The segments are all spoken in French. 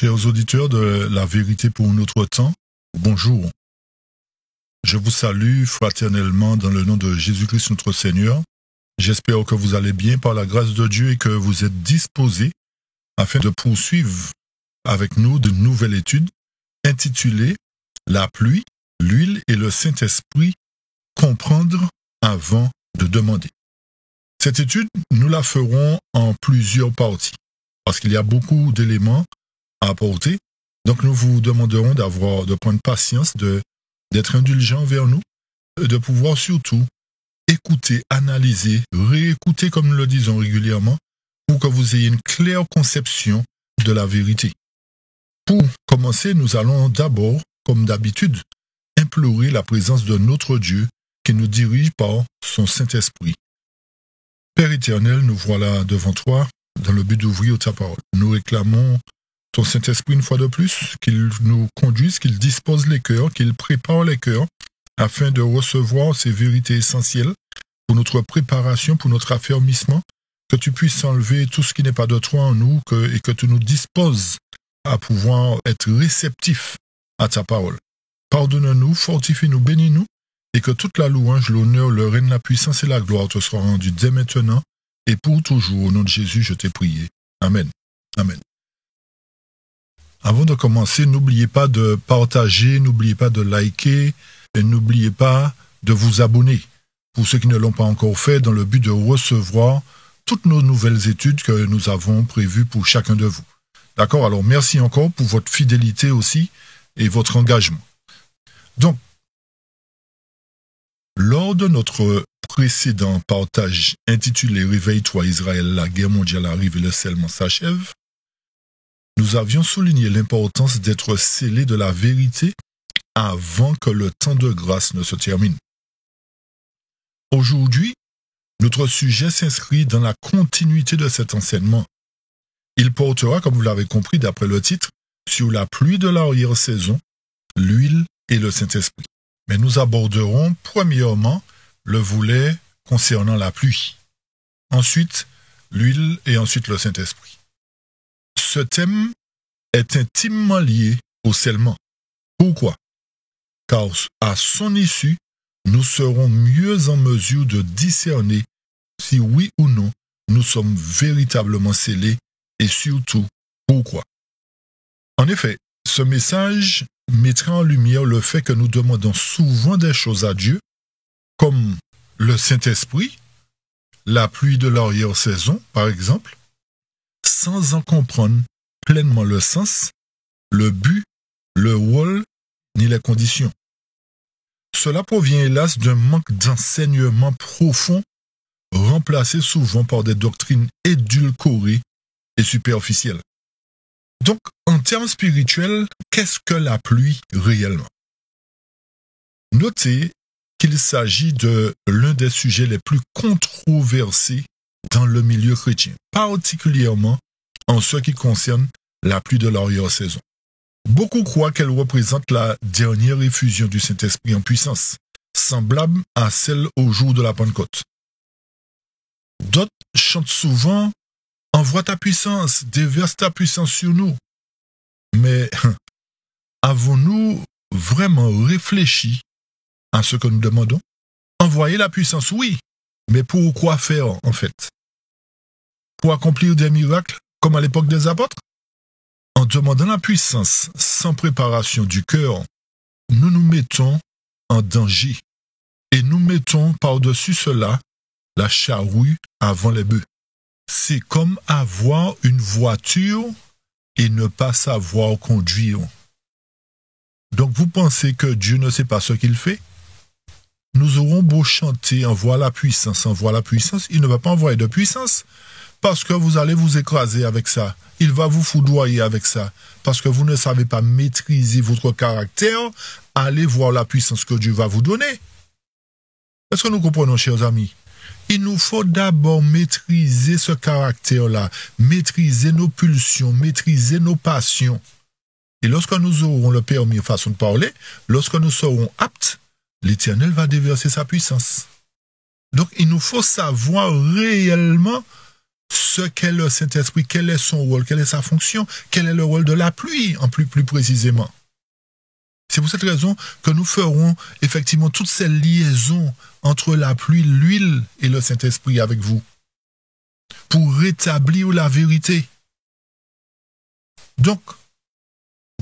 Chers auditeurs de La Vérité pour notre temps, bonjour. Je vous salue fraternellement dans le nom de Jésus-Christ notre Seigneur. J'espère que vous allez bien par la grâce de Dieu et que vous êtes disposés afin de poursuivre avec nous de nouvelles études intitulées « La pluie, l'huile et le Saint-Esprit, comprendre avant de demander ». Cette étude, nous la ferons en plusieurs parties parce qu'il y a beaucoup d'éléments à apporter. Donc nous vous demanderons de prendre patience, d'être indulgent vers nous, de pouvoir surtout écouter, analyser, réécouter comme nous le disons régulièrement, pour que vous ayez une claire conception de la vérité. Pour commencer, nous allons d'abord, comme d'habitude, implorer la présence de notre Dieu qui nous dirige par son Saint-Esprit. Père éternel, nous voilà devant toi dans le but d'ouvrir ta parole. Nous réclamons ton Saint-Esprit une fois de plus, qu'il nous conduise, qu'il dispose les cœurs, qu'il prépare les cœurs afin de recevoir ces vérités essentielles pour notre préparation, pour notre affermissement, que tu puisses enlever tout ce qui n'est pas de toi en nous et que tu nous disposes à pouvoir être réceptifs à ta parole. Pardonne-nous, fortifie-nous, bénis-nous et que toute la louange, l'honneur, le règne, la puissance et la gloire te soient rendus dès maintenant et pour toujours. Au nom de Jésus, je t'ai prié. Amen. Amen. Avant de commencer, n'oubliez pas de partager, n'oubliez pas de liker et n'oubliez pas de vous abonner. Pour ceux qui ne l'ont pas encore fait, dans le but de recevoir toutes nos nouvelles études que nous avons prévues pour chacun de vous. D'accord? Alors merci encore pour votre fidélité aussi et votre engagement. Donc, lors de notre précédent partage intitulé « Réveille-toi Israël, la guerre mondiale arrive et le scellement s'achève », nous avions souligné l'importance d'être scellés de la vérité avant que le temps de grâce ne se termine. Aujourd'hui, notre sujet s'inscrit dans la continuité de cet enseignement. Il portera, comme vous l'avez compris d'après le titre, sur la pluie de l'arrière-saison, l'huile et le Saint-Esprit. Mais nous aborderons premièrement le volet concernant la pluie, ensuite l'huile et ensuite le Saint-Esprit. Ce thème est intimement lié au scellement. Pourquoi? Car à son issue, nous serons mieux en mesure de discerner si oui ou non nous sommes véritablement scellés et surtout pourquoi. En effet, ce message mettra en lumière le fait que nous demandons souvent des choses à Dieu, comme le Saint-Esprit, la pluie de l'arrière-saison par exemple, sans en comprendre pleinement le sens, le but, le rôle, ni les conditions. Cela provient hélas d'un manque d'enseignement profond, remplacé souvent par des doctrines édulcorées et superficielles. Donc, en termes spirituels, qu'est-ce que la pluie réellement? Notez qu'il s'agit de l'un des sujets les plus controversés dans le milieu chrétien, particulièrement en ce qui concerne la pluie de l'arrière-saison. Beaucoup croient qu'elle représente la dernière effusion du Saint-Esprit en puissance, semblable à celle au jour de la Pentecôte. D'autres chantent souvent « Envoie ta puissance, déverse ta puissance sur nous ». Mais avons-nous vraiment réfléchi à ce que nous demandons? Envoyer la puissance, oui, mais pour quoi faire en fait? Pour accomplir des miracles comme à l'époque des apôtres? En demandant la puissance sans préparation du cœur, nous nous mettons en danger et nous mettons par-dessus cela la charrue avant les bœufs. C'est comme avoir une voiture et ne pas savoir conduire. Donc vous pensez que Dieu ne sait pas ce qu'il fait? Nous aurons beau chanter envoie la puissance, il ne va pas envoyer de puissance parce que vous allez vous écraser avec ça. Il va vous foudroyer avec ça parce que vous ne savez pas maîtriser votre caractère. Allez voir la puissance que Dieu va vous donner. Est-ce que nous comprenons, chers amis? Il nous faut d'abord maîtriser ce caractère-là, maîtriser nos pulsions, maîtriser nos passions. Et lorsque nous aurons le permis, façon de parler, lorsque nous serons aptes, l'Éternel va déverser sa puissance. Donc, il nous faut savoir réellement ce qu'est le Saint-Esprit, quel est son rôle, quelle est sa fonction, quel est le rôle de la pluie, en plus précisément. C'est pour cette raison que nous ferons effectivement toutes ces liaisons entre la pluie, l'huile et le Saint-Esprit avec vous, pour rétablir la vérité. Donc,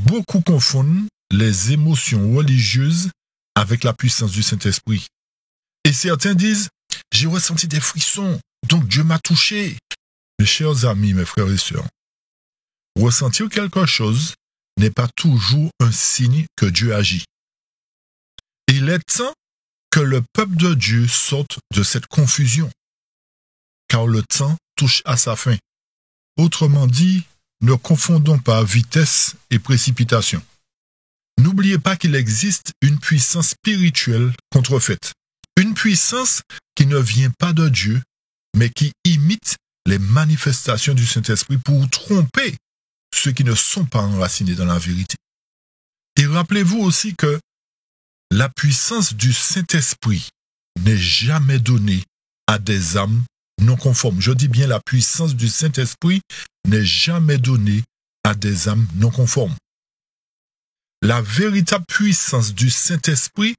beaucoup confondent les émotions religieuses avec la puissance du Saint-Esprit. Et certains disent, j'ai ressenti des frissons, donc Dieu m'a touché. Mes chers amis, mes frères et sœurs, ressentir quelque chose n'est pas toujours un signe que Dieu agit. Il est temps que le peuple de Dieu sorte de cette confusion, car le temps touche à sa fin. Autrement dit, ne confondons pas vitesse et précipitation. N'oubliez pas qu'il existe une puissance spirituelle contrefaite. Une puissance qui ne vient pas de Dieu, mais qui imite les manifestations du Saint-Esprit pour tromper ceux qui ne sont pas enracinés dans la vérité. Et rappelez-vous aussi que la puissance du Saint-Esprit n'est jamais donnée à des âmes non conformes. Je dis bien la puissance du Saint-Esprit n'est jamais donnée à des âmes non conformes. La véritable puissance du Saint-Esprit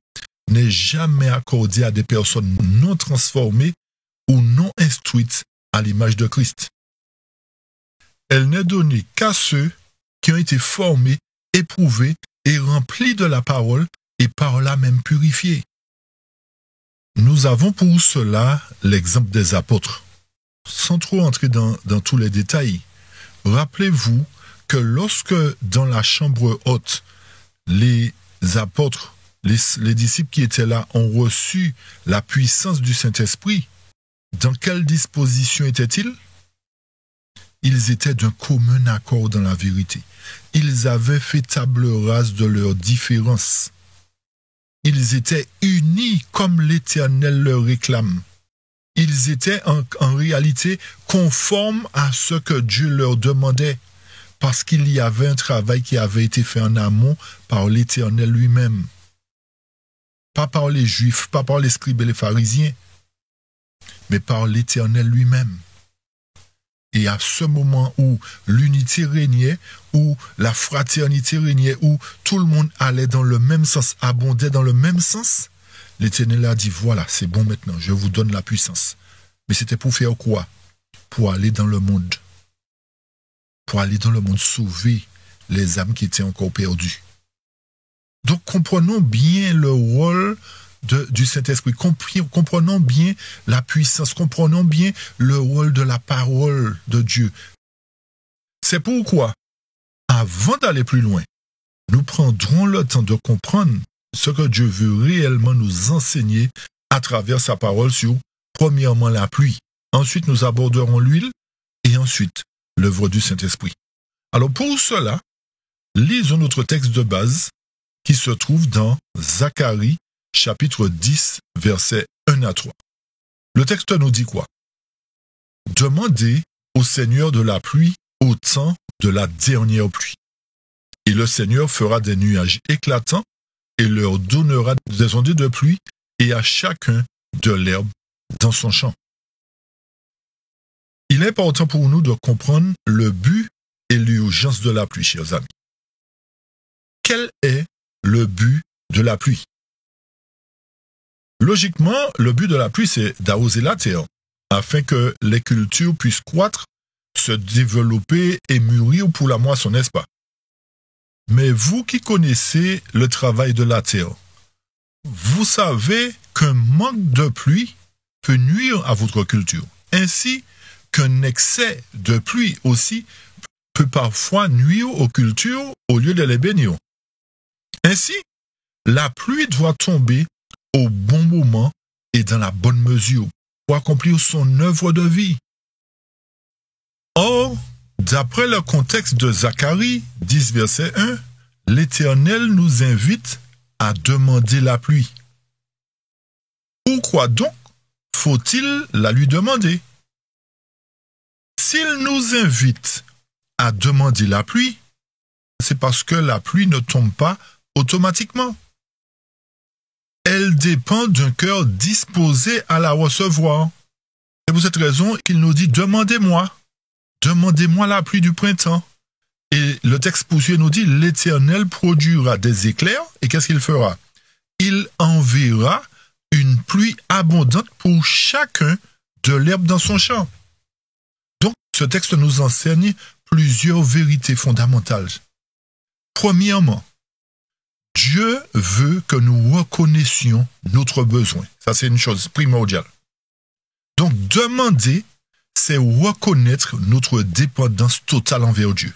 n'est jamais accordée à des personnes non transformées ou non instruites à l'image de Christ. Elle n'est donnée qu'à ceux qui ont été formés, éprouvés et remplis de la parole et par là même purifiés. Nous avons pour cela l'exemple des apôtres. Sans trop entrer dans tous les détails, rappelez-vous que lorsque dans la chambre haute, les apôtres, les disciples qui étaient là ont reçu la puissance du Saint-Esprit, dans quelle disposition étaient-ils? Ils étaient d'un commun accord dans la vérité. Ils avaient fait table rase de leurs différences. Ils étaient unis comme l'Éternel leur réclame. Ils étaient en réalité conformes à ce que Dieu leur demandait, parce qu'il y avait un travail qui avait été fait en amont par l'Éternel lui-même. Pas par les Juifs, pas par les scribes et les pharisiens, mais par l'Éternel lui-même. Et à ce moment où l'unité régnait, où la fraternité régnait, où tout le monde allait dans le même sens, abondait dans le même sens, l'Éternel a dit, voilà, c'est bon maintenant, je vous donne la puissance. Mais c'était pour faire quoi? Pour aller dans le monde. Pour aller dans le monde sauver les âmes qui étaient encore perdues. Donc comprenons bien le rôle du Saint-Esprit, comprenons bien la puissance, comprenons bien le rôle de la parole de Dieu. C'est pourquoi, avant d'aller plus loin, nous prendrons le temps de comprendre ce que Dieu veut réellement nous enseigner à travers sa parole sur, premièrement, la pluie. Ensuite, nous aborderons l'huile et ensuite, l'œuvre du Saint-Esprit. Alors pour cela, lisons notre texte de base qui se trouve dans Zacharie, chapitre 10, versets 1 à 3. Le texte nous dit quoi? Demandez au Seigneur de la pluie au temps de la dernière pluie. Et le Seigneur fera des nuages éclatants et leur donnera des ondes de pluie et à chacun de l'herbe dans son champ. Il est important pour nous de comprendre le but et l'urgence de la pluie, chers amis. Quel est le but de la pluie? Logiquement, le but de la pluie, c'est d'arroser la terre, afin que les cultures puissent croître, se développer et mûrir pour la moisson, n'est-ce pas? Mais vous qui connaissez le travail de la terre, vous savez qu'un manque de pluie peut nuire à votre culture, ainsi qu'un excès de pluie aussi peut parfois nuire aux cultures au lieu de les bénir. Ainsi, la pluie doit tomber au bon moment et dans la bonne mesure pour accomplir son œuvre de vie. Or, d'après le contexte de Zacharie 10, verset 1, l'Éternel nous invite à demander la pluie. Pourquoi donc faut-il la lui demander? S'il nous invite à demander la pluie, c'est parce que la pluie ne tombe pas automatiquement. Elle dépend d'un cœur disposé à la recevoir. C'est pour cette raison qu'il nous dit, demandez-moi la pluie du printemps. Et le texte poursuit et nous dit, l'Éternel produira des éclairs, et qu'est-ce qu'il fera? Il enverra une pluie abondante pour chacun de l'herbe dans son champ. Donc, ce texte nous enseigne plusieurs vérités fondamentales. Premièrement, Dieu veut que nous reconnaissions notre besoin. Ça, c'est une chose primordiale. Donc, demander, c'est reconnaître notre dépendance totale envers Dieu.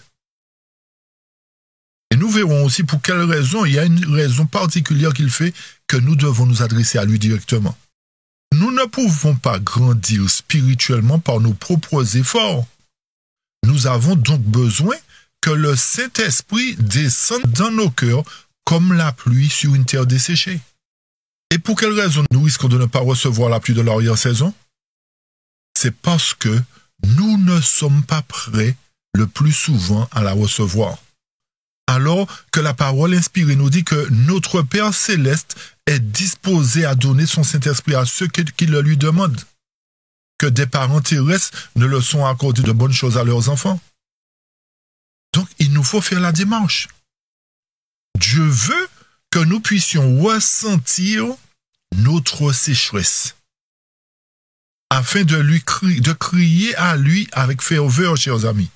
Et nous verrons aussi pour quelle raison. Il y a une raison particulière qu'il fait que nous devons nous adresser à lui directement. Nous ne pouvons pas grandir spirituellement par nos propres efforts. Nous avons donc besoin que le Saint-Esprit descende dans nos cœurs comme la pluie sur une terre desséchée. Et pour quelle raison nous risquons de ne pas recevoir la pluie de l'arrière-saison? C'est parce que nous ne sommes pas prêts le plus souvent à la recevoir. Alors que la parole inspirée nous dit que notre Père Céleste est disposé à donner son Saint-Esprit à ceux qui le lui demandent. Que des parents terrestres ne le sont accordés de bonnes choses à leurs enfants. Donc, il nous faut faire la démarche. Dieu veut que nous puissions ressentir notre sécheresse, afin de crier à lui avec ferveur, chers amis,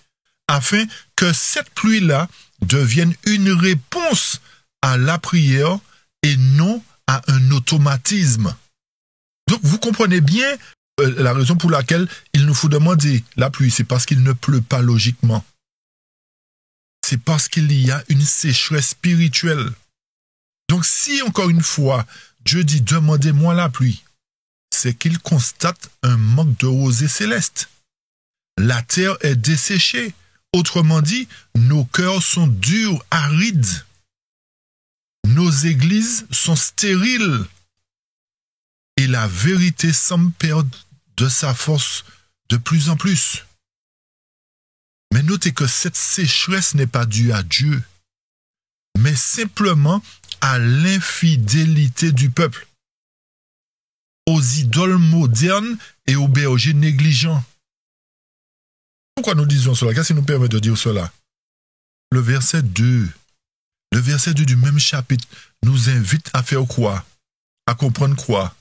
afin que cette pluie-là devienne une réponse à la prière et non à un automatisme. Donc, vous comprenez bien la raison pour laquelle il nous faut demander la pluie, c'est parce qu'il ne pleut pas logiquement. C'est parce qu'il y a une sécheresse spirituelle. Donc si, encore une fois, Dieu dit « demandez-moi la pluie », c'est qu'il constate un manque de rosée céleste. La terre est desséchée. Autrement dit, nos cœurs sont durs, arides. Nos églises sont stériles. Et la vérité semble perdre de sa force de plus en plus. Mais notez que cette sécheresse n'est pas due à Dieu, mais simplement à l'infidélité du peuple, aux idoles modernes et aux bergers négligents. Pourquoi nous disons cela? Qu'est-ce qui nous permet de dire cela? Le verset 2 du même chapitre nous invite à faire quoi? À comprendre quoi?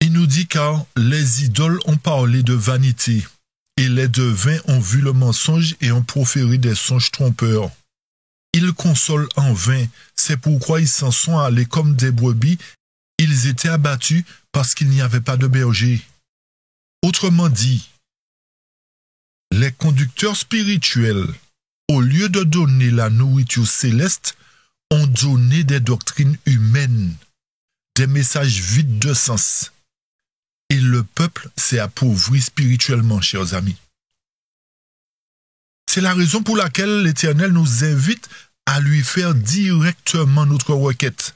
Il nous dit car les idoles ont parlé de vanité et les devins ont vu le mensonge et ont proféré des songes trompeurs. Ils consolent en vain, c'est pourquoi ils s'en sont allés comme des brebis, ils étaient abattus parce qu'il n'y avait pas de berger. Autrement dit, les conducteurs spirituels, au lieu de donner la nourriture céleste, ont donné des doctrines humaines, des messages vides de sens. Et le peuple s'est appauvri spirituellement, chers amis. C'est la raison pour laquelle l'Éternel nous invite à lui faire directement notre requête.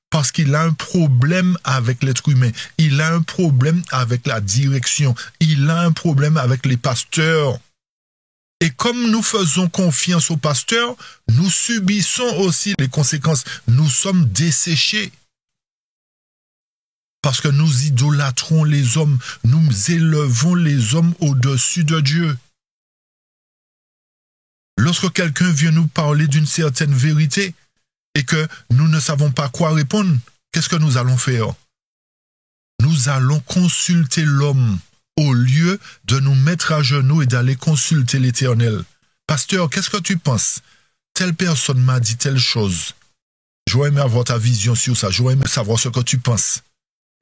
Parce qu'il a un problème avec l'être humain. Il a un problème avec la direction. Il a un problème avec les pasteurs. Et comme nous faisons confiance aux pasteurs, nous subissons aussi les conséquences. Nous sommes desséchés. Parce que nous idolâtrons les hommes, nous élevons les hommes au-dessus de Dieu. Lorsque quelqu'un vient nous parler d'une certaine vérité et que nous ne savons pas quoi répondre, qu'est-ce que nous allons faire? Nous allons consulter l'homme au lieu de nous mettre à genoux et d'aller consulter l'Éternel. Pasteur, qu'est-ce que tu penses? Telle personne m'a dit telle chose. J'aurais aimé avoir ta vision sur ça, j'aurais aimé savoir ce que tu penses.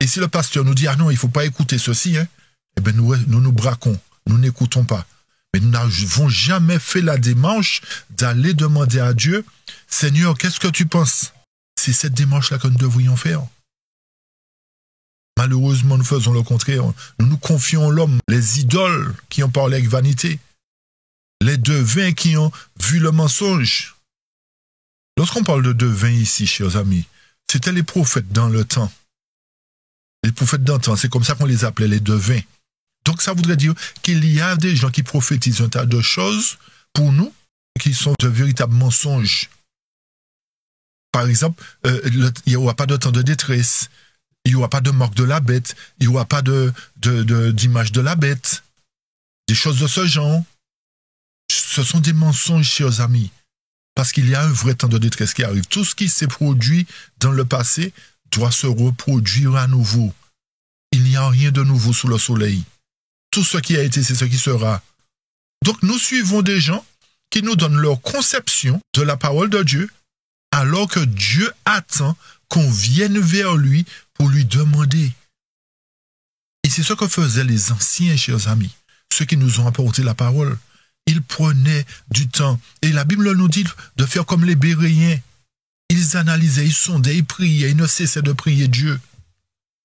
Et si le pasteur nous dit, ah non, il ne faut pas écouter ceci, eh bien nous braquons, nous n'écoutons pas. Mais nous n'avons jamais fait la démarche d'aller demander à Dieu, Seigneur, qu'est-ce que tu penses? C'est cette démarche-là que nous devrions faire. Malheureusement, nous faisons le contraire. Nous nous confions à l'homme, les idoles qui ont parlé avec vanité, les devins qui ont vu le mensonge. Lorsqu'on parle de devins ici, chers amis, c'était les prophètes dans le temps. Les prophètes d'antan, c'est comme ça qu'on les appelait, les devins. Donc ça voudrait dire qu'il y a des gens qui prophétisent un tas de choses pour nous, qui sont de véritables mensonges. Par exemple, il n'y aura pas de temps de détresse. Il n'y aura pas de marque de la bête. Il n'y aura pas d'image de la bête. Des choses de ce genre. Ce sont des mensonges, chers amis. Parce qu'il y a un vrai temps de détresse qui arrive. Tout ce qui s'est produit dans le passé doit se reproduire à nouveau. Il n'y a rien de nouveau sous le soleil. Tout ce qui a été, c'est ce qui sera. Donc nous suivons des gens qui nous donnent leur conception de la parole de Dieu, alors que Dieu attend qu'on vienne vers lui pour lui demander. Et c'est ce que faisaient les anciens, chers amis, ceux qui nous ont apporté la parole. Ils prenaient du temps. Et la Bible nous dit de faire comme les Béréens. Ils analysaient, ils sondaient, ils priaient, ils ne cessaient de prier Dieu.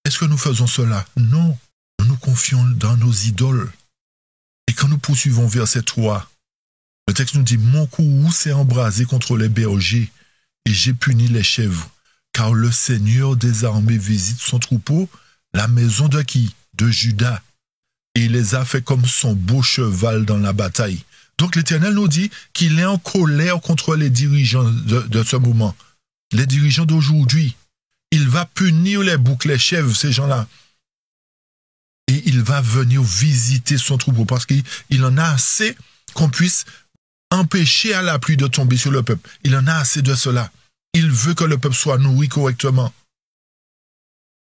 Est-ce que nous faisons cela? Non. Nous nous confions dans nos idoles. Et quand nous poursuivons verset 3, le texte nous dit « Mon courroux s'est embrasé contre les bergers, et j'ai puni les chèvres, car le Seigneur des armées visite son troupeau, la maison de qui? De Juda. Et il les a fait comme son beau cheval dans la bataille. » Donc l'Éternel nous dit qu'il est en colère contre les dirigeants de ce moment, les dirigeants d'aujourd'hui. Il va punir les boucs, les chèvres, ces gens-là. Et il va venir visiter son troupeau parce qu'il en a assez qu'on puisse empêcher à la pluie de tomber sur le peuple. Il en a assez de cela. Il veut que le peuple soit nourri correctement.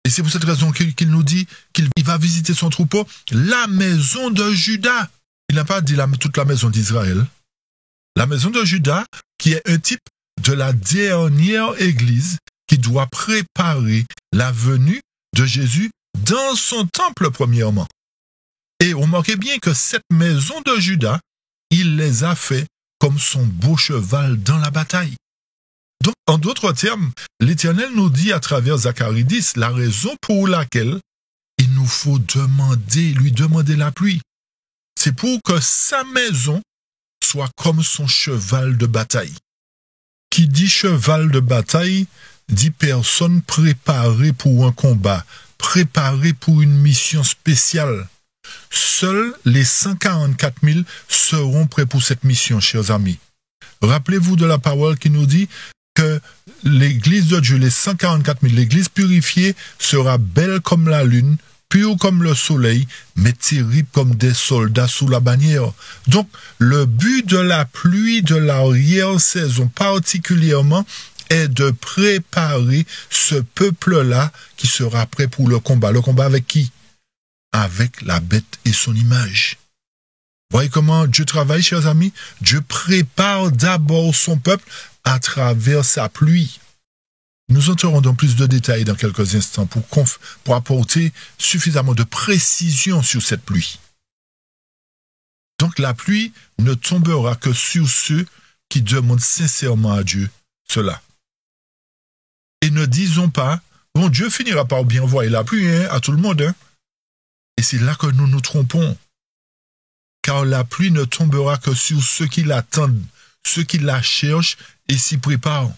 Et c'est pour cette raison qu'il nous dit qu'il va visiter son troupeau, la maison de Juda. Il n'a pas dit toute la maison d'Israël. La maison de Juda, qui est un type de la dernière église qui doit préparer la venue de Jésus dans son temple premièrement. Et remarquez bien que cette maison de Juda, il les a fait comme son beau cheval dans la bataille. Donc, en d'autres termes, l'Éternel nous dit à travers Zacharie 10 la raison pour laquelle il nous faut lui demander la pluie. C'est pour que sa maison soit comme son cheval de bataille. Qui dit cheval de bataille, dit personne préparée pour un combat, préparée pour une mission spéciale. Seuls les 144 000 seront prêts pour cette mission, chers amis. Rappelez-vous de la parole qui nous dit que l'Église de Dieu, les 144 000, l'Église purifiée sera belle comme la lune, pure comme le soleil, mais terrible comme des soldats sous la bannière. Donc, le but de la pluie de l'arrière-saison particulièrement est de préparer ce peuple-là qui sera prêt pour le combat. Le combat avec qui? Avec la bête et son image. Voyez comment Dieu travaille, chers amis? Dieu prépare d'abord son peuple à travers sa pluie. Nous entrerons dans plus de détails dans quelques instants pour apporter suffisamment de précision sur cette pluie. Donc la pluie ne tombera que sur ceux qui demandent sincèrement à Dieu cela. Et ne disons pas, bon, Dieu finira par bien envoyer la pluie à tout le monde. Et c'est là que nous nous trompons. Car la pluie ne tombera que sur ceux qui l'attendent, ceux qui la cherchent et s'y préparent.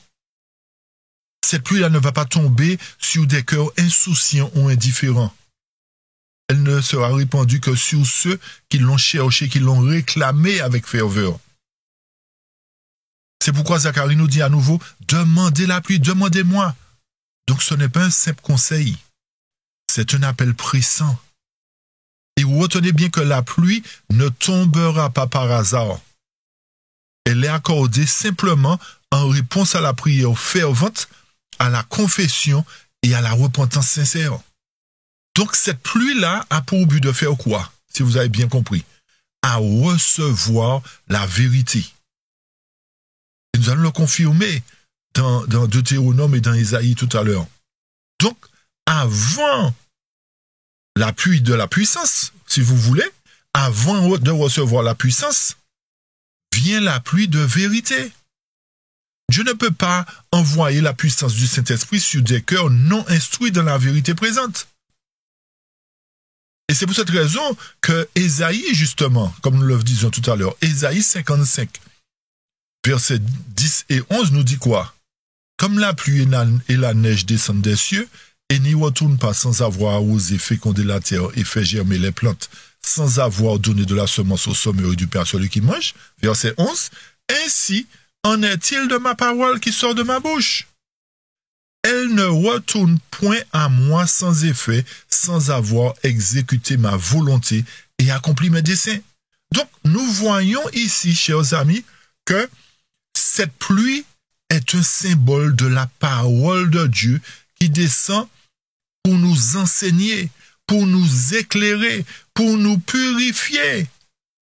Cette pluie-là ne va pas tomber sur des cœurs insouciants ou indifférents. Elle ne sera répandue que sur ceux qui l'ont cherché, qui l'ont réclamé avec ferveur. C'est pourquoi Zacharie nous dit à nouveau, demandez la pluie, demandez-moi. Donc ce n'est pas un simple conseil, c'est un appel pressant. Et retenez bien que la pluie ne tombera pas par hasard. Elle est accordée simplement en réponse à la prière fervente, à la confession et à la repentance sincère. Donc cette pluie-là a pour but de faire quoi? Si vous avez bien compris, à recevoir la vérité. Et nous allons le confirmer dans Deutéronome et dans Isaïe tout à l'heure. Donc, avant la pluie de la puissance, si vous voulez, avant de recevoir la puissance, vient la pluie de vérité. Dieu ne peut pas envoyer la puissance du Saint-Esprit sur des cœurs non instruits dans la vérité présente. Et c'est pour cette raison que Ésaïe, justement, comme nous le disions tout à l'heure, Ésaïe 55, versets 10 et 11 nous dit quoi? Comme la pluie et la neige descendent des cieux, et n'y retournent pas sans avoir arrosé, fécondé la terre et fait germer les plantes, sans avoir donné de la semence au sommeur et du pain à celui qui mange, verset 11, ainsi en est-il de ma parole qui sort de ma bouche? elle ne retourne point à moi sans effet, sans avoir exécuté ma volonté et accompli mes desseins. Donc, nous voyons ici, chers amis, que cette pluie est un symbole de la parole de Dieu qui descend pour nous enseigner, pour nous éclairer, pour nous purifier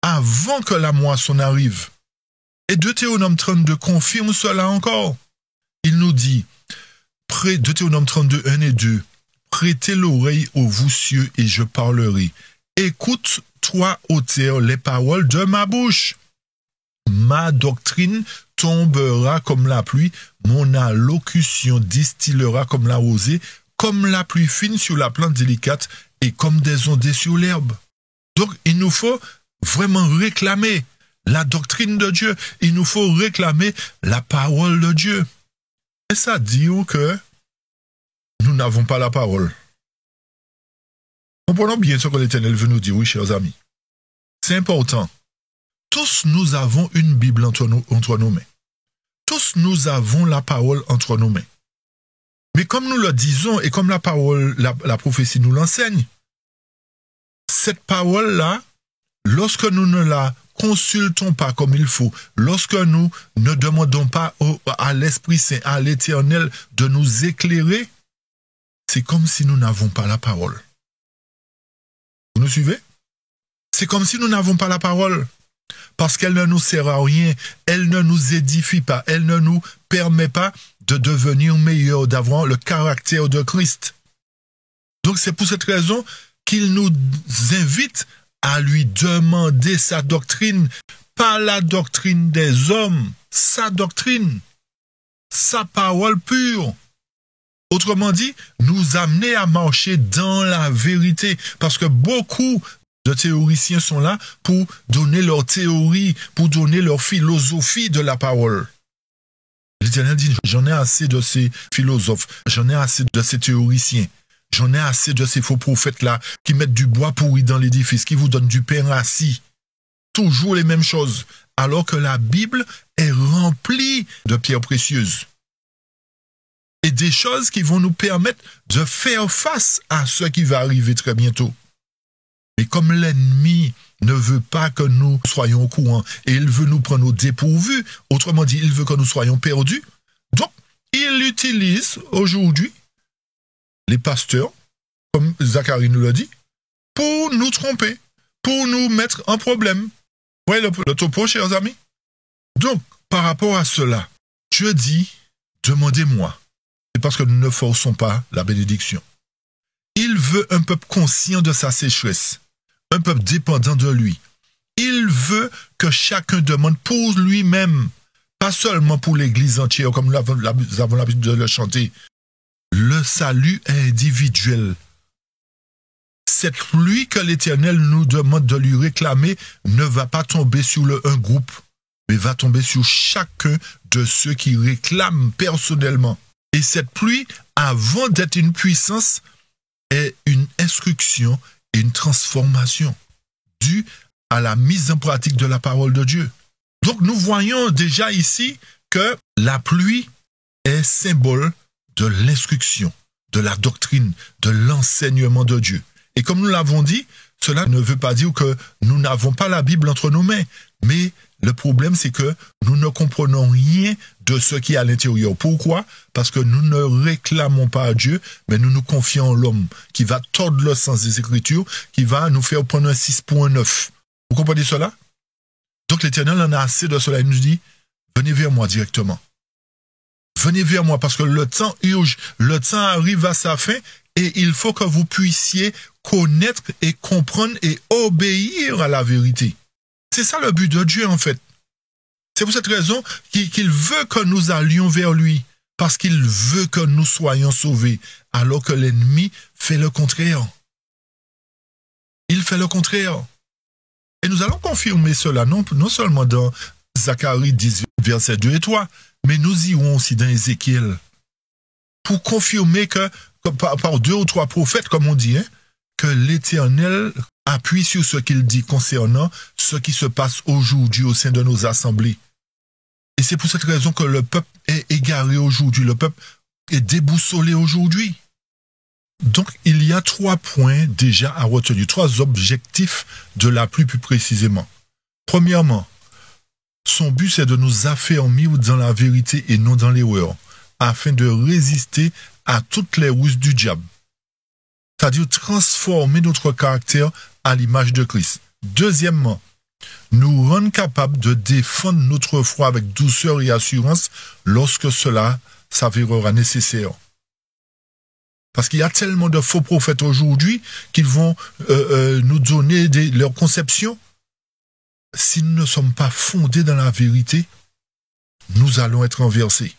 avant que la moisson arrive. Et Deutéronome 32 confirme cela encore. Il nous dit, Deutéronome 32, 1 et 2, prêtez l'oreille aux vous cieux et je parlerai. Écoute, toi, ô terre, les paroles de ma bouche. Ma doctrine tombera comme la pluie, mon allocution distillera comme la rosée, comme la pluie fine sur la plante délicate et comme des ondées sur l'herbe. Donc, il nous faut vraiment réclamer la doctrine de Dieu. Il nous faut réclamer la parole de Dieu. Et ça dit que nous n'avons pas la parole. Comprenons bien ce que l'Éternel veut nous dire, oui, chers amis. C'est important. Tous nous avons une Bible entre nos mains. Tous nous avons la parole entre nos mains. Mais comme nous le disons et comme la parole, la prophétie nous l'enseigne, cette parole-là, lorsque nous ne la consultons pas comme il faut, lorsque nous ne demandons pas à l'Esprit Saint, à l'Éternel de nous éclairer, c'est comme si nous n'avons pas la parole. Vous nous suivez? C'est comme si nous n'avons pas la parole. Parce qu'elle ne nous sert à rien, elle ne nous édifie pas, elle ne nous permet pas de devenir meilleurs, d'avoir le caractère de Christ. Donc c'est pour cette raison qu'il nous invite à lui demander sa doctrine, pas la doctrine des hommes, sa doctrine, sa parole pure. Autrement dit, nous amener à marcher dans la vérité, parce que beaucoup de théoriciens sont là pour donner leur théorie, pour donner leur philosophie de la parole. L'Éternel dit, j'en ai assez de ces philosophes, j'en ai assez de ces théoriciens, j'en ai assez de ces faux prophètes-là qui mettent du bois pourri dans l'édifice, qui vous donnent du pain rassis. Toujours les mêmes choses, alors que la Bible est remplie de pierres précieuses. Et des choses qui vont nous permettre de faire face à ce qui va arriver très bientôt. Mais comme l'ennemi ne veut pas que nous soyons au courant et il veut nous prendre au dépourvu, autrement dit, il veut que nous soyons perdus, donc il utilise aujourd'hui les pasteurs, comme Zacharie nous l'a dit, pour nous tromper, pour nous mettre en problème. Vous voyez le topo, chers amis? Donc, par rapport à cela, Dieu dit, demandez-moi. C'est parce que nous ne forçons pas la bénédiction. Il veut un peuple conscient de sa sécheresse, un peuple dépendant de lui. Il veut que chacun demande pour lui-même, pas seulement pour l'Église entière, comme nous avons l'habitude de le chanter. Le salut est individuel. Cette pluie que l'Éternel nous demande de lui réclamer ne va pas tomber sur un groupe, mais va tomber sur chacun de ceux qui réclament personnellement. Et cette pluie, avant d'être une puissance, est une instruction et une transformation due à la mise en pratique de la parole de Dieu. Donc nous voyons déjà ici que la pluie est symbole de l'instruction, de la doctrine, de l'enseignement de Dieu. Et comme nous l'avons dit, cela ne veut pas dire que nous n'avons pas la Bible entre nos mains, mais le problème, c'est que nous ne comprenons rien de ce qui est à l'intérieur. Pourquoi? Parce que nous ne réclamons pas à Dieu, mais nous nous confions en l'homme, qui va tordre le sens des Écritures, qui va nous faire prendre un 6.9. Vous comprenez cela? Donc l'Éternel en a assez de cela. Il nous dit, venez vers moi directement. Venez vers moi, parce que le temps urge, le temps arrive à sa fin, et il faut que vous puissiez connaître et comprendre et obéir à la vérité. C'est ça le but de Dieu, en fait. C'est pour cette raison qu'il veut que nous allions vers lui, parce qu'il veut que nous soyons sauvés, alors que l'ennemi fait le contraire. Il fait le contraire. Et nous allons confirmer cela, non seulement dans Zacharie 18, versets 2 et 3, mais nous irons aussi dans Ézéchiel, pour confirmer que par 2 ou 3 prophètes, comme on dit, que l'Éternel appuie sur ce qu'il dit concernant ce qui se passe aujourd'hui au sein de nos assemblées. Et c'est pour cette raison que le peuple est égaré aujourd'hui. Le peuple est déboussolé aujourd'hui. Donc, il y a 3 points déjà à retenir, 3 objectifs de la pluie plus précisément. Premièrement, son but c'est de nous affermir dans la vérité et non dans l'erreur, afin de résister à toutes les ruses du diable. C'est-à-dire transformer notre caractère à l'image de Christ. Deuxièmement, nous rendre capables de défendre notre foi avec douceur et assurance lorsque cela s'avérera nécessaire. Parce qu'il y a tellement de faux prophètes aujourd'hui qu'ils vont nous donner leurs conceptions. Si nous ne sommes pas fondés dans la vérité, nous allons être renversés.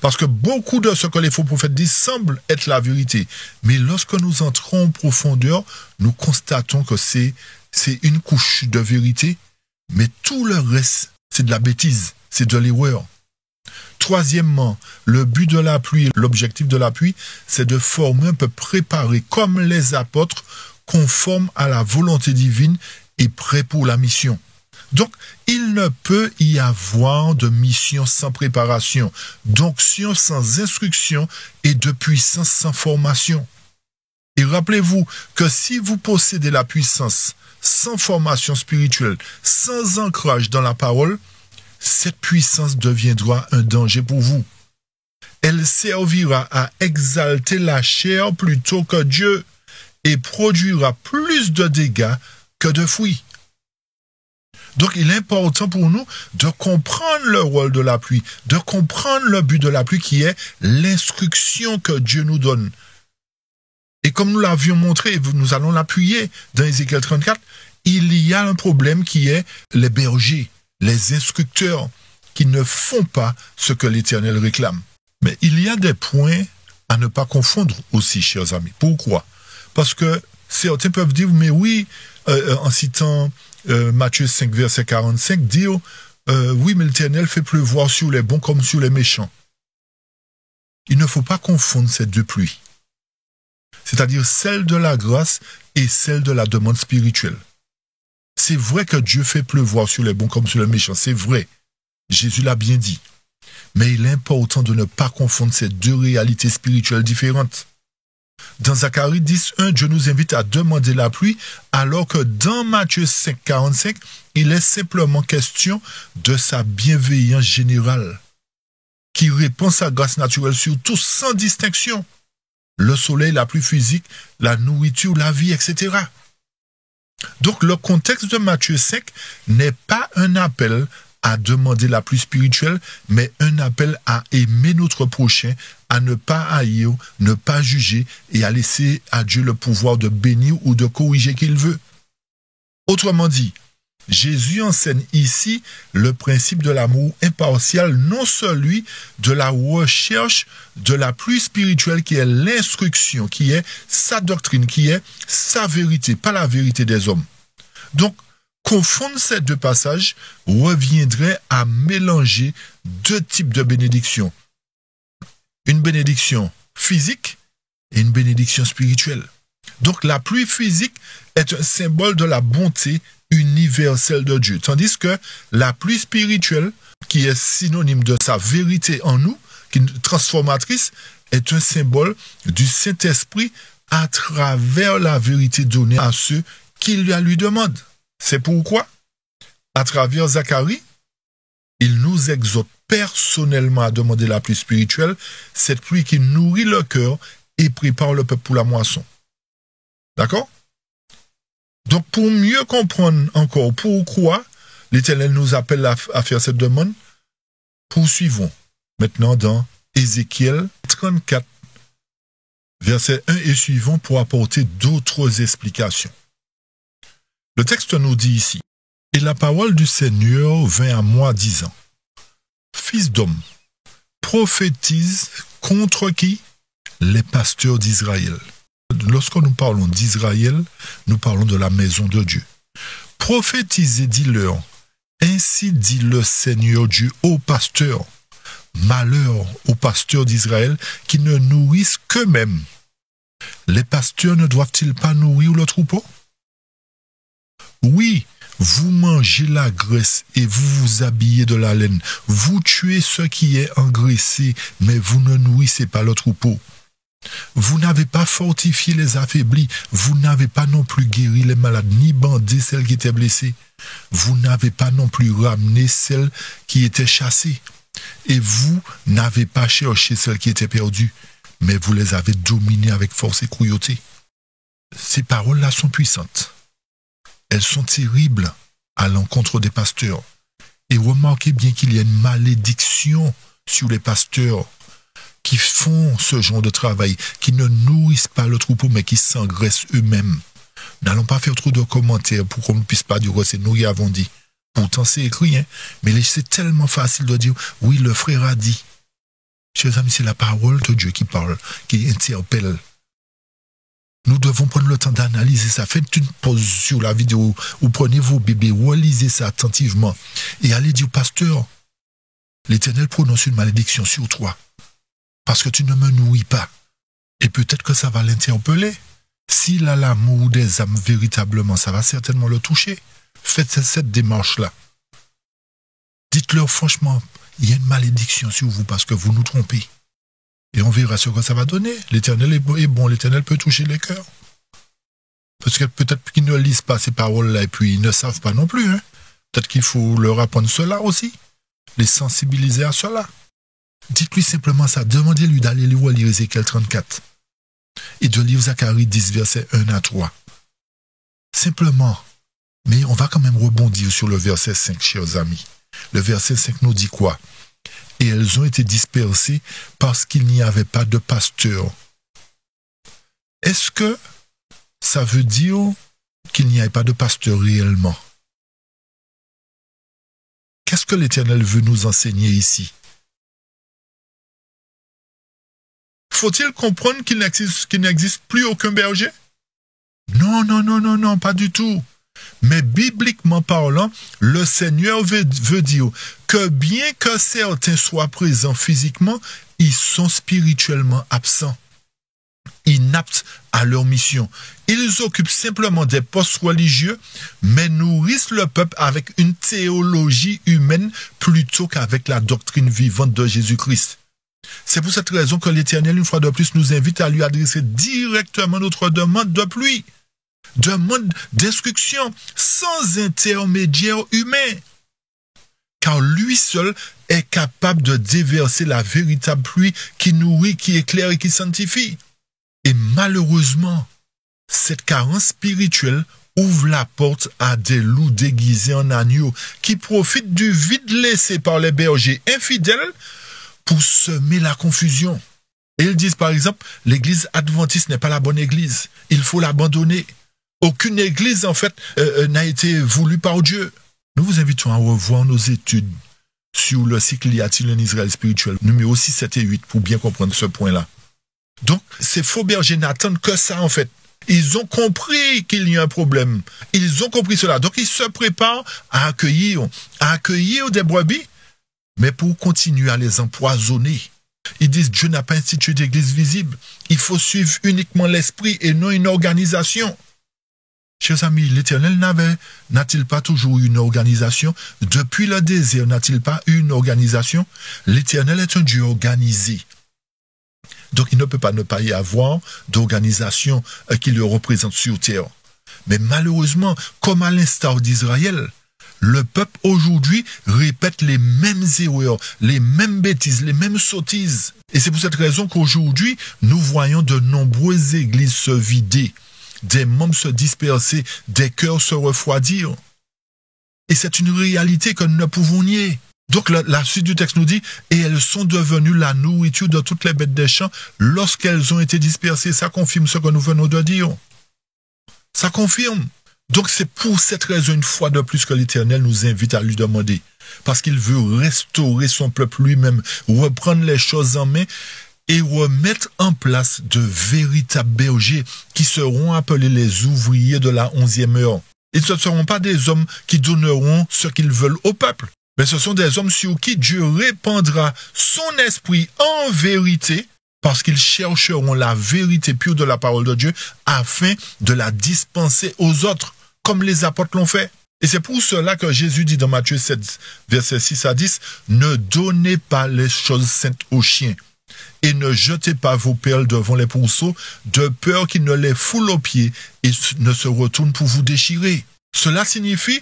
Parce que beaucoup de ce que les faux prophètes disent semble être la vérité. Mais lorsque nous entrons en profondeur, nous constatons que c'est une couche de vérité, mais tout le reste, c'est de la bêtise, c'est de l'erreur. Troisièmement, le but de la pluie, l'objectif de la pluie, c'est de former un peu préparé, comme les apôtres, conformes à la volonté divine et prêts pour la mission. Donc, il ne peut y avoir de mission sans préparation, d'onction sans instruction et de puissance sans formation. Et rappelez-vous que si vous possédez la puissance sans formation spirituelle, sans ancrage dans la parole, cette puissance deviendra un danger pour vous. Elle servira à exalter la chair plutôt que Dieu et produira plus de dégâts que de fruits. Donc, il est important pour nous de comprendre le rôle de la pluie, de comprendre le but de la pluie qui est l'instruction que Dieu nous donne. Et comme nous l'avions montré, nous allons l'appuyer dans Ézéchiel 34, il y a un problème qui est les bergers, les instructeurs qui ne font pas ce que l'Éternel réclame. Mais il y a des points à ne pas confondre aussi, chers amis. Pourquoi? Parce que certains peuvent dire, mais oui, en citant Matthieu 5, verset 45, dire, oui, mais l'Éternel fait pleuvoir sur les bons comme sur les méchants. Il ne faut pas confondre ces deux pluies. C'est-à-dire celle de la grâce et celle de la demande spirituelle. C'est vrai que Dieu fait pleuvoir sur les bons comme sur les méchants, c'est vrai. Jésus l'a bien dit. Mais il est important de ne pas confondre ces deux réalités spirituelles différentes. Dans Zacharie 10.1, Dieu nous invite à demander la pluie, alors que dans Matthieu 5.45, il est simplement question de sa bienveillance générale, qui répand sa grâce naturelle sur tous sans distinction. Le soleil, la pluie physique, la nourriture, la vie, etc. Donc le contexte de Matthieu 5 n'est pas un appel à demander la pluie spirituelle, mais un appel à aimer notre prochain, à ne pas haïr, ne pas juger et à laisser à Dieu le pouvoir de bénir ou de corriger qu'il veut. Autrement dit, Jésus enseigne ici le principe de l'amour impartial, non celui de la recherche de la pluie spirituelle qui est l'instruction, qui est sa doctrine, qui est sa vérité, pas la vérité des hommes. Donc, confondre ces deux passages reviendrait à mélanger deux types de bénédictions. Une bénédiction physique et une bénédiction spirituelle. Donc la pluie physique est un symbole de la bonté universelle de Dieu, tandis que la pluie spirituelle, qui est synonyme de sa vérité en nous, qui est transformatrice, est un symbole du Saint-Esprit à travers la vérité donnée à ceux qui la lui demandent. C'est pourquoi, à travers Zacharie, il nous exhorte personnellement à demander la pluie spirituelle, cette pluie qui nourrit le cœur et prépare le peuple pour la moisson. D'accord? Donc, pour mieux comprendre encore pourquoi l'Éternel nous appelle à faire cette demande, poursuivons maintenant dans Ézéchiel 34, versets 1 et suivants pour apporter d'autres explications. Le texte nous dit ici, « Et la parole du Seigneur vint à moi disant, « Fils d'homme, prophétise contre qui? Les pasteurs d'Israël. » Lorsque nous parlons d'Israël, nous parlons de la maison de Dieu. « Prophétisez, dis-leur, ainsi dit le Seigneur Dieu aux pasteurs. Malheur aux pasteurs d'Israël qui ne nourrissent qu'eux-mêmes. Les pasteurs ne doivent-ils pas nourrir le troupeau? Oui, Vous mangez la graisse et vous vous habillez de la laine. Vous tuez ce qui est engraissé, mais vous ne nourrissez pas le troupeau. Vous n'avez pas fortifié les affaiblis. Vous n'avez pas non plus guéri les malades, ni bandé celles qui étaient blessées. Vous n'avez pas non plus ramené celles qui étaient chassées. Et vous n'avez pas cherché celles qui étaient perdues, mais vous les avez dominées avec force et cruauté. Ces paroles-là sont puissantes. Elles sont terribles à l'encontre des pasteurs. Et remarquez bien qu'il y a une malédiction sur les pasteurs qui font ce genre de travail, qui ne nourrissent pas le troupeau, mais qui s'engraissent eux-mêmes. N'allons pas faire trop de commentaires pour qu'on ne puisse pas dire c'est nous qui avons dit. Pourtant c'est écrit, hein? Mais c'est tellement facile de dire oui, le frère a dit. Chers amis, c'est la parole de Dieu qui parle, qui interpelle. Nous devons prendre le temps d'analyser ça. Faites une pause sur la vidéo ou prenez vos bébés, relisez ça attentivement et allez dire, pasteur, l'Éternel prononce une malédiction sur toi parce que tu ne me nourris pas. Et peut-être que ça va l'interpeller. S'il a l'amour des âmes véritablement, ça va certainement le toucher. Faites cette démarche-là. Dites-leur franchement, il y a une malédiction sur vous parce que vous nous trompez. Et on verra ce que ça va donner. L'Éternel est bon, l'Éternel peut toucher les cœurs. Parce que peut-être qu'ils ne lisent pas ces paroles-là et puis ils ne savent pas non plus. Hein. Peut-être qu'il faut leur apprendre cela aussi. Les sensibiliser à cela. Dites-lui simplement ça. Demandez-lui d'aller lire Ézéchiel 34. Et de lire Zacharie 10, versets 1 à 3. Simplement. Mais on va quand même rebondir sur le verset 5, chers amis. Le verset 5 nous dit quoi? Et elles ont été dispersées parce qu'il n'y avait pas de pasteur. Est-ce que ça veut dire qu'il n'y avait pas de pasteur réellement? Qu'est-ce que l'Éternel veut nous enseigner ici? Faut-il comprendre qu'il n'existe plus aucun berger? Non, pas du tout. Mais bibliquement parlant, le Seigneur veut dire que bien que certains soient présents physiquement, ils sont spirituellement absents, inaptes à leur mission. Ils occupent simplement des postes religieux, mais nourrissent le peuple avec une théologie humaine plutôt qu'avec la doctrine vivante de Jésus-Christ. C'est pour cette raison que l'Éternel, une fois de plus, nous invite à lui adresser directement notre demande de pluie. Demande d'instruction sans intermédiaire humain. Car lui seul est capable de déverser la véritable pluie qui nourrit, qui éclaire et qui sanctifie. Et malheureusement, cette carence spirituelle ouvre la porte à des loups déguisés en agneaux qui profitent du vide laissé par les bergers infidèles pour semer la confusion. Et ils disent par exemple, l'église adventiste n'est pas la bonne église, il faut l'abandonner. Aucune église, en fait, n'a été voulue par Dieu. Nous vous invitons à revoir nos études sur le cycle Y a-t-il un Israël spirituel, numéro 6, 7 et 8, pour bien comprendre ce point-là. Donc, ces faux bergers n'attendent que ça, en fait. Ils ont compris qu'il y a un problème. Ils ont compris cela. Donc, ils se préparent à accueillir des brebis, mais pour continuer à les empoisonner. Ils disent, Dieu n'a pas institué d'église visible. Il faut suivre uniquement l'esprit et non une organisation. Chers amis, l'Éternel n'a-t-il pas toujours eu une organisation? Depuis le désert, n'a-t-il pas eu une organisation? L'Éternel est un Dieu organisé. Donc, il ne peut pas y avoir d'organisation qui le représente sur terre. Mais malheureusement, comme à l'instar d'Israël, le peuple aujourd'hui répète les mêmes erreurs, les mêmes bêtises, les mêmes sottises. Et c'est pour cette raison qu'aujourd'hui, nous voyons de nombreuses églises se vider. Des membres se disperser, des cœurs se refroidir. Et c'est une réalité que nous ne pouvons nier. Donc la suite du texte nous dit, et elles sont devenues la nourriture de toutes les bêtes des champs lorsqu'elles ont été dispersées. Ça confirme ce que nous venons de dire. Ça confirme. Donc c'est pour cette raison, une fois de plus, que l'Éternel nous invite à lui demander. Parce qu'il veut restaurer son peuple lui-même, reprendre les choses en main, et remettre en place de véritables bergers qui seront appelés les ouvriers de la 11e heure. Ils ne seront pas des hommes qui donneront ce qu'ils veulent au peuple, mais ce sont des hommes sur qui Dieu répandra son esprit en vérité, parce qu'ils chercheront la vérité pure de la parole de Dieu afin de la dispenser aux autres, comme les apôtres l'ont fait. Et c'est pour cela que Jésus dit dans Matthieu 7, versets 6 à 10, « Ne donnez pas les choses saintes aux chiens, et ne jetez pas vos perles devant les pourceaux, de peur qu'ils ne les foulent aux pieds et ne se retournent pour vous déchirer. » Cela signifie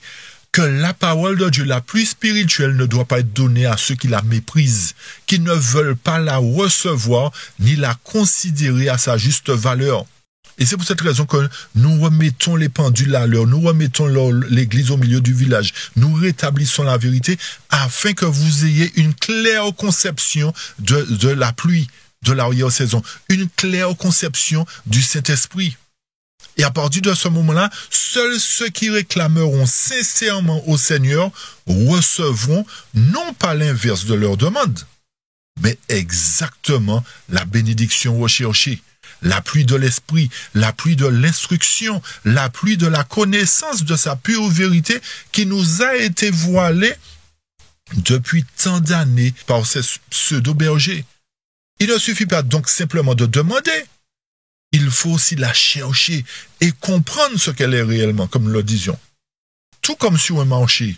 que la parole de Dieu la plus spirituelle ne doit pas être donnée à ceux qui la méprisent, qui ne veulent pas la recevoir ni la considérer à sa juste valeur. Et c'est pour cette raison que nous remettons les pendules à l'heure, nous remettons l'église au milieu du village, nous rétablissons la vérité afin que vous ayez une claire conception de la pluie, de l'arrière-saison, une claire conception du Saint-Esprit. Et à partir de ce moment-là, seuls ceux qui réclameront sincèrement au Seigneur recevront non pas l'inverse de leur demande, mais exactement la bénédiction recherchée. La pluie de l'esprit, la pluie de l'instruction, la pluie de la connaissance de sa pure vérité qui nous a été voilée depuis tant d'années par ces pseudo-bergers. Il ne suffit pas donc simplement de demander. Il faut aussi la chercher et comprendre ce qu'elle est réellement, comme nous le disions. Tout comme sur un marché,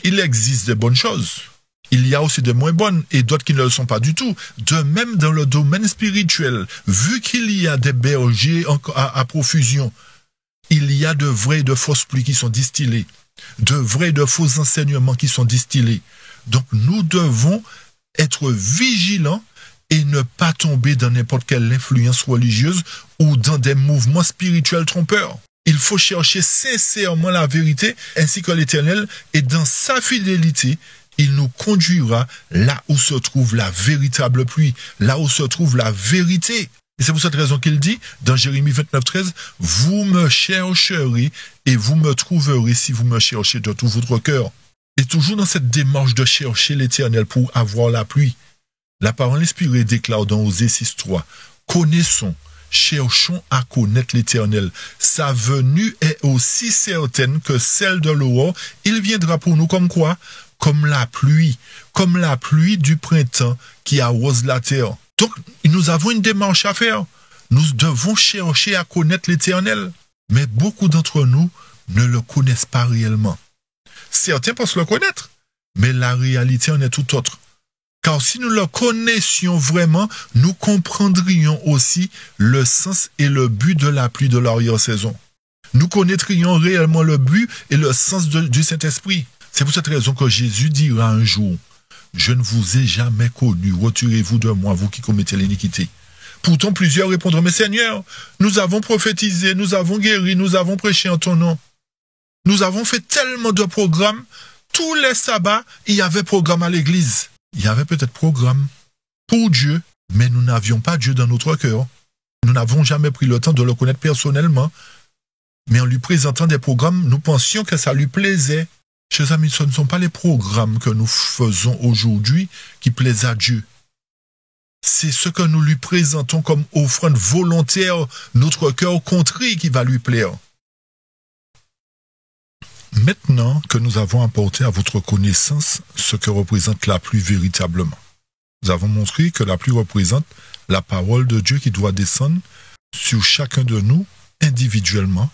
il existe des bonnes choses. Il y a aussi des moins bonnes et d'autres qui ne le sont pas du tout. De même dans le domaine spirituel, vu qu'il y a des bergers à profusion, il y a de vraies et de fausses pluies qui sont distillées, de vrais et de faux enseignements qui sont distillés. Donc nous devons être vigilants et ne pas tomber dans n'importe quelle influence religieuse ou dans des mouvements spirituels trompeurs. Il faut chercher sincèrement la vérité ainsi que l'Éternel et dans sa fidélité, il nous conduira là où se trouve la véritable pluie, là où se trouve la vérité. Et c'est pour cette raison qu'il dit, dans Jérémie 29, 13, « Vous me chercherez et vous me trouverez si vous me cherchez de tout votre cœur. » Et toujours dans cette démarche de chercher l'Éternel pour avoir la pluie, la parole inspirée déclare dans Osée 6, 3, « Connaissons, cherchons à connaître l'Éternel. Sa venue est aussi certaine que celle de l'aurore. Il viendra pour nous comme quoi ? Comme la pluie du printemps qui arrose la terre. Donc, nous avons une démarche à faire. Nous devons chercher à connaître l'Éternel. Mais beaucoup d'entre nous ne le connaissent pas réellement. Certains pensent le connaître, mais la réalité en est tout autre. Car si nous le connaissions vraiment, nous comprendrions aussi le sens et le but de la pluie de l'arrière-saison. Nous connaîtrions réellement le but et le sens du Saint-Esprit. C'est pour cette raison que Jésus dira un jour, « Je ne vous ai jamais connu, retirez-vous de moi, vous qui commettez l'iniquité. » Pourtant, plusieurs répondront, « Mais Seigneur, nous avons prophétisé, nous avons guéri, nous avons prêché en ton nom. Nous avons fait tellement de programmes. Tous les sabbats, il y avait programme à l'église. » Il y avait peut-être programme pour Dieu, mais nous n'avions pas Dieu dans notre cœur. Nous n'avons jamais pris le temps de le connaître personnellement. Mais en lui présentant des programmes, nous pensions que ça lui plaisait. Chers amis, ce ne sont pas les programmes que nous faisons aujourd'hui qui plaisent à Dieu. C'est ce que nous lui présentons comme offrande volontaire, notre cœur contrit qui va lui plaire. Maintenant que nous avons apporté à votre connaissance ce que représente la pluie véritablement, nous avons montré que la pluie représente la parole de Dieu qui doit descendre sur chacun de nous individuellement,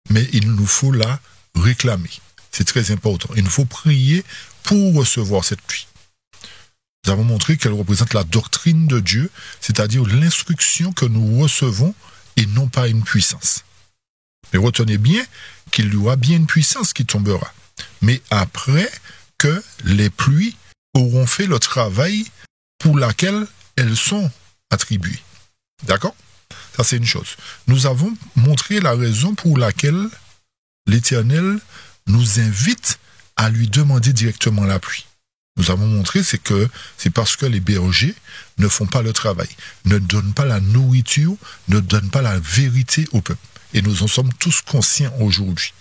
mais il nous faut la réclamer. C'est très important. Il nous faut prier pour recevoir cette pluie. Nous avons montré qu'elle représente la doctrine de Dieu, c'est-à-dire l'instruction que nous recevons et non pas une puissance. Mais retenez bien qu'il y aura bien une puissance qui tombera. Mais après que les pluies auront fait le travail pour lequel elles sont attribuées. D'accord ? Ça, c'est une chose. Nous avons montré la raison pour laquelle l'Éternel nous invite à lui demander directement la pluie. Nous avons montré c'est parce que les bergers ne font pas le travail, ne donnent pas la nourriture, ne donnent pas la vérité au peuple. Et nous en sommes tous conscients aujourd'hui.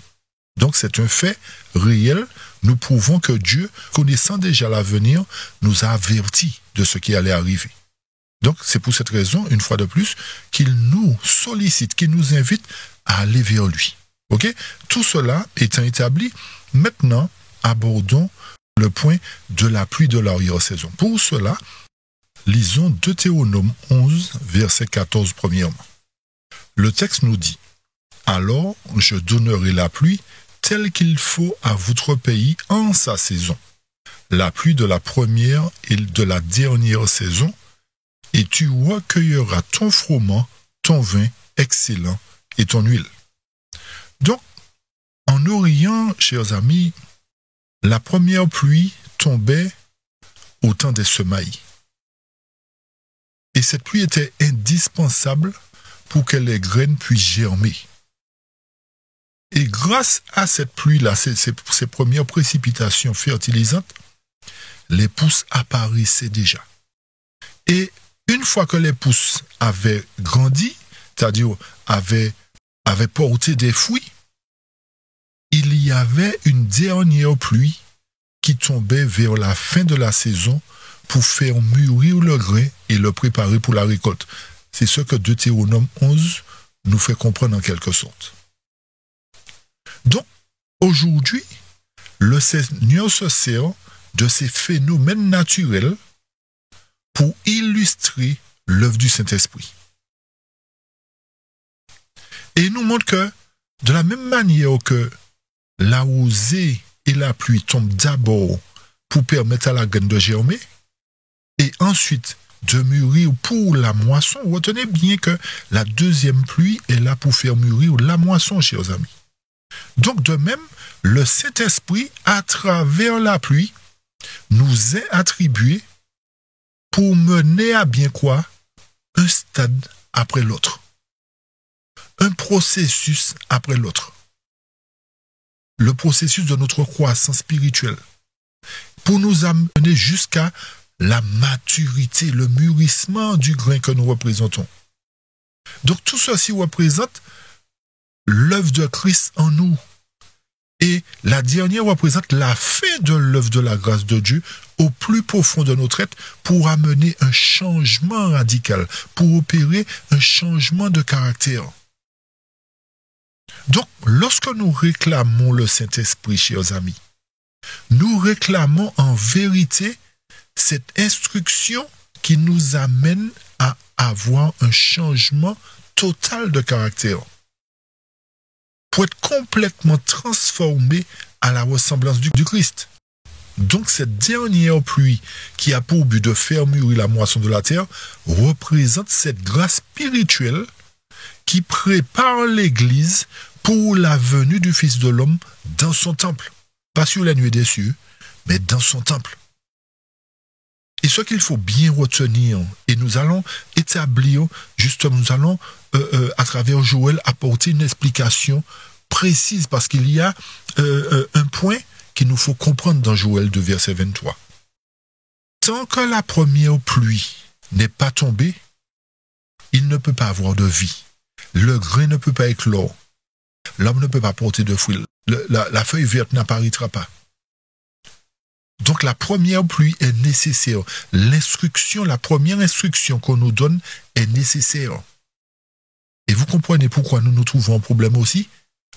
Donc c'est un fait réel. Nous prouvons que Dieu, connaissant déjà l'avenir, nous a avertis de ce qui allait arriver. Donc c'est pour cette raison, une fois de plus, qu'il nous sollicite, qu'il nous invite à aller vers lui. Ok ? Tout cela étant établi, maintenant abordons le point de la pluie de l'arrière-saison. Pour cela, lisons Deutéronome 11, verset 14 premièrement. Le texte nous dit « Alors je donnerai la pluie tel qu'il faut à votre pays en sa saison, la pluie de la première et de la dernière saison, et tu recueilleras ton froment, ton vin excellent et ton huile. Donc, en Orient, chers amis, la première pluie tombait au temps des semailles. Et cette pluie était indispensable pour que les graines puissent germer. Et grâce à cette pluie-là, ces premières précipitations fertilisantes, les pousses apparaissaient déjà. Et une fois que les pousses avaient grandi, c'est-à-dire avaient porté des fruits, il y avait une dernière pluie qui tombait vers la fin de la saison pour faire mûrir le grain et le préparer pour la récolte. C'est ce que Deutéronome 11 nous fait comprendre en quelque sorte. Donc, aujourd'hui, le Seigneur se sert de ces phénomènes naturels pour illustrer l'œuvre du Saint-Esprit. Et il nous montre que, de la même manière que la rosée et la pluie tombent d'abord pour permettre à la graine de germer, et ensuite de mûrir pour la moisson, retenez bien que la deuxième pluie est là pour faire mûrir la moisson, chers amis. Donc de même, le Saint-Esprit, à travers la pluie, nous est attribué pour mener à bien quoi? Un stade après l'autre. Un processus après l'autre. Le processus de notre croissance spirituelle. Pour nous amener jusqu'à la maturité, le mûrissement du grain que nous représentons. Donc tout ceci représente l'œuvre de Christ en nous. Et la dernière représente la fin de l'œuvre de la grâce de Dieu au plus profond de notre être pour amener un changement radical, pour opérer un changement de caractère. Donc, lorsque nous réclamons le Saint-Esprit, chers amis, nous réclamons en vérité cette instruction qui nous amène à avoir un changement total de caractère, pour être complètement transformé à la ressemblance du Christ. Donc cette dernière pluie qui a pour but de faire mûrir la moisson de la terre représente cette grâce spirituelle qui prépare l'Église pour la venue du Fils de l'homme dans son temple. Pas sur la nuée des cieux, mais dans son temple. Et ce qu'il faut bien retenir, et nous allons établir, justement, nous allons, à travers Joël, apporter une explication précise, parce qu'il y a un point qu'il nous faut comprendre dans Joël 2, verset 23. Tant que la première pluie n'est pas tombée, il ne peut pas avoir de vie. Le grain ne peut pas éclore. L'homme ne peut pas porter de fruits. La feuille verte n'apparaîtra pas. Donc la première pluie est nécessaire. La première instruction qu'on nous donne est nécessaire. Et vous comprenez pourquoi nous nous trouvons en problème aussi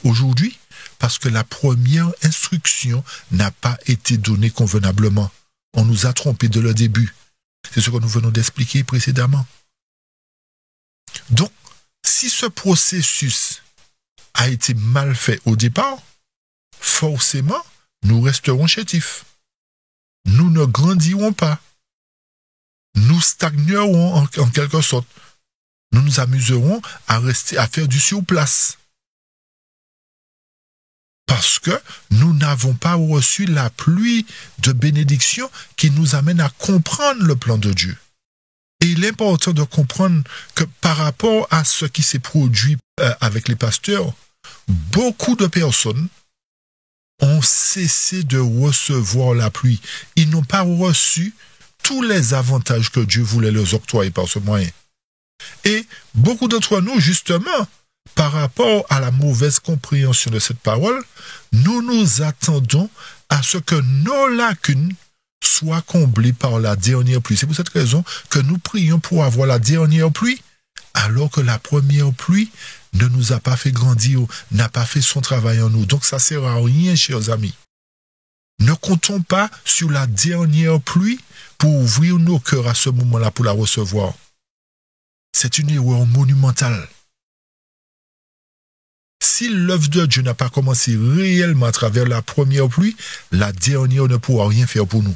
aujourd'hui? Parce que la première instruction n'a pas été donnée convenablement. On nous a trompés dès le début. C'est ce que nous venons d'expliquer précédemment. Donc, si ce processus a été mal fait au départ, forcément, nous resterons chétifs. Nous ne grandirons pas. Nous stagnerons en quelque sorte. Nous nous amuserons à rester, à faire du surplace. Parce que nous n'avons pas reçu la pluie de bénédiction qui nous amène à comprendre le plan de Dieu. Et il est important de comprendre que par rapport à ce qui s'est produit avec les pasteurs, beaucoup de personnes ont cessé de recevoir la pluie. Ils n'ont pas reçu tous les avantages que Dieu voulait leur octroyer par ce moyen. Et beaucoup d'entre nous, justement, par rapport à la mauvaise compréhension de cette parole, nous nous attendons à ce que nos lacunes soient comblées par la dernière pluie. C'est pour cette raison que nous prions pour avoir la dernière pluie, alors que la première pluie ne nous a pas fait grandir, n'a pas fait son travail en nous. Donc ça ne sert à rien, chers amis. Ne comptons pas sur la dernière pluie pour ouvrir nos cœurs à ce moment-là pour la recevoir. C'est une erreur monumentale. Si l'œuvre de Dieu n'a pas commencé réellement à travers la première pluie, la dernière ne pourra rien faire pour nous.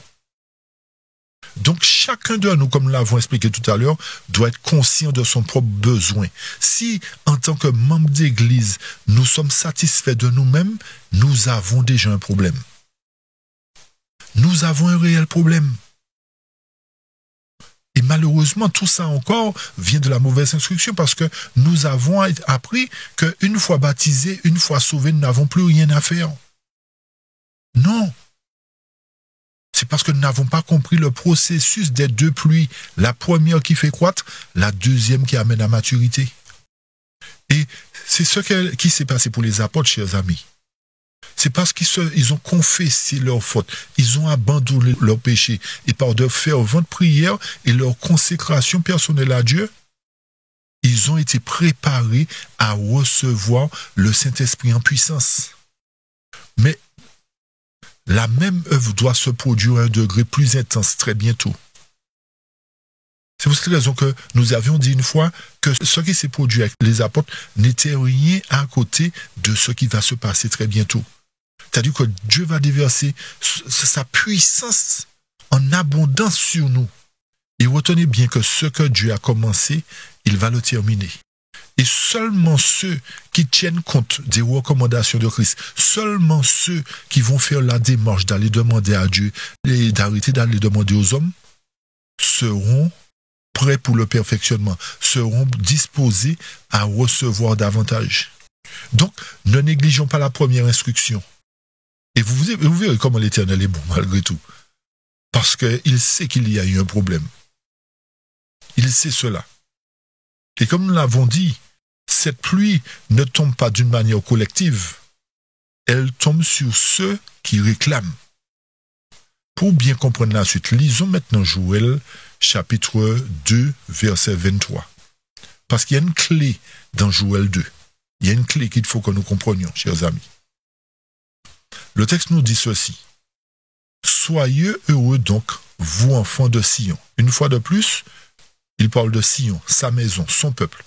Donc chacun de nous, comme nous l'avons expliqué tout à l'heure, doit être conscient de son propre besoin. Si, en tant que membre d'église, nous sommes satisfaits de nous-mêmes, nous avons déjà un problème. Nous avons un réel problème. Et malheureusement, tout ça encore vient de la mauvaise instruction parce que nous avons appris qu'une fois baptisés, une fois sauvés, nous n'avons plus rien à faire. Non. C'est parce que nous n'avons pas compris le processus des deux pluies. La première qui fait croître, la deuxième qui amène à maturité. Et c'est ce qui s'est passé pour les apôtres, chers amis. C'est parce qu'ils ont confessé leurs fautes, ils ont abandonné leurs péchés, et par de ferventes prières et leur consécration personnelle à Dieu, ils ont été préparés à recevoir le Saint-Esprit en puissance. Mais la même œuvre doit se produire à un degré plus intense très bientôt. C'est pour cette raison que nous avions dit une fois que ce qui s'est produit avec les apôtres n'était rien à côté de ce qui va se passer très bientôt. C'est-à-dire que Dieu va déverser sa puissance en abondance sur nous. Et retenez bien que ce que Dieu a commencé, il va le terminer. Et seulement ceux qui tiennent compte des recommandations de Christ, seulement ceux qui vont faire la démarche d'aller demander à Dieu et d'arrêter d'aller demander aux hommes, seront prêts pour le perfectionnement, seront disposés à recevoir davantage. Donc, ne négligeons pas la première instruction. Et vous verrez comment l'Éternel est bon malgré tout. Parce qu'il sait qu'il y a eu un problème. Il sait cela. Et comme nous l'avons dit, cette pluie ne tombe pas d'une manière collective. Elle tombe sur ceux qui réclament. Pour bien comprendre la suite, lisons maintenant Joël, chapitre 2, verset 23. Parce qu'il y a une clé dans Joël 2. Il y a une clé qu'il faut que nous comprenions, chers amis. Le texte nous dit ceci. Soyez heureux donc, vous enfants de Sion. Une fois de plus, il parle de Sion, sa maison, son peuple.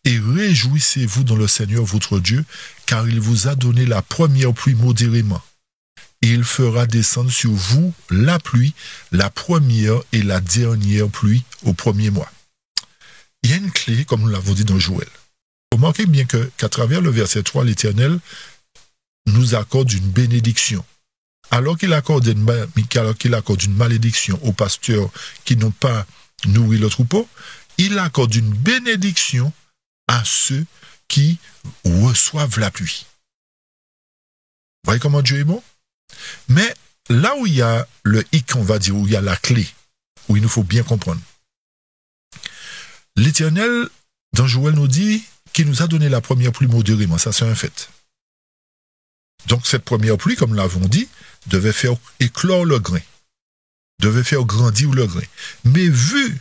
Et réjouissez-vous dans le Seigneur votre Dieu, car il vous a donné la première pluie modérément. Et il fera descendre sur vous la pluie, la première et la dernière pluie au premier mois. Il y a une clé, comme nous l'avons dit dans Joël. Remarquez bien qu'à travers le verset 3, l'Éternel nous accorde une bénédiction. Alors qu'il accorde une malédiction aux pasteurs qui n'ont pas nourri le troupeau, il accorde une bénédiction à ceux qui reçoivent la pluie. Vous voyez comment Dieu est bon? Mais là où il y a le hic, on va dire, où il y a la clé, où il nous faut bien comprendre. L'Éternel, dans Joël, nous dit qu'il nous a donné la première pluie modérément. Ça, c'est un fait. Donc, cette première pluie, comme nous l'avons dit, devait faire éclore le grain, devait faire grandir le grain. Mais vu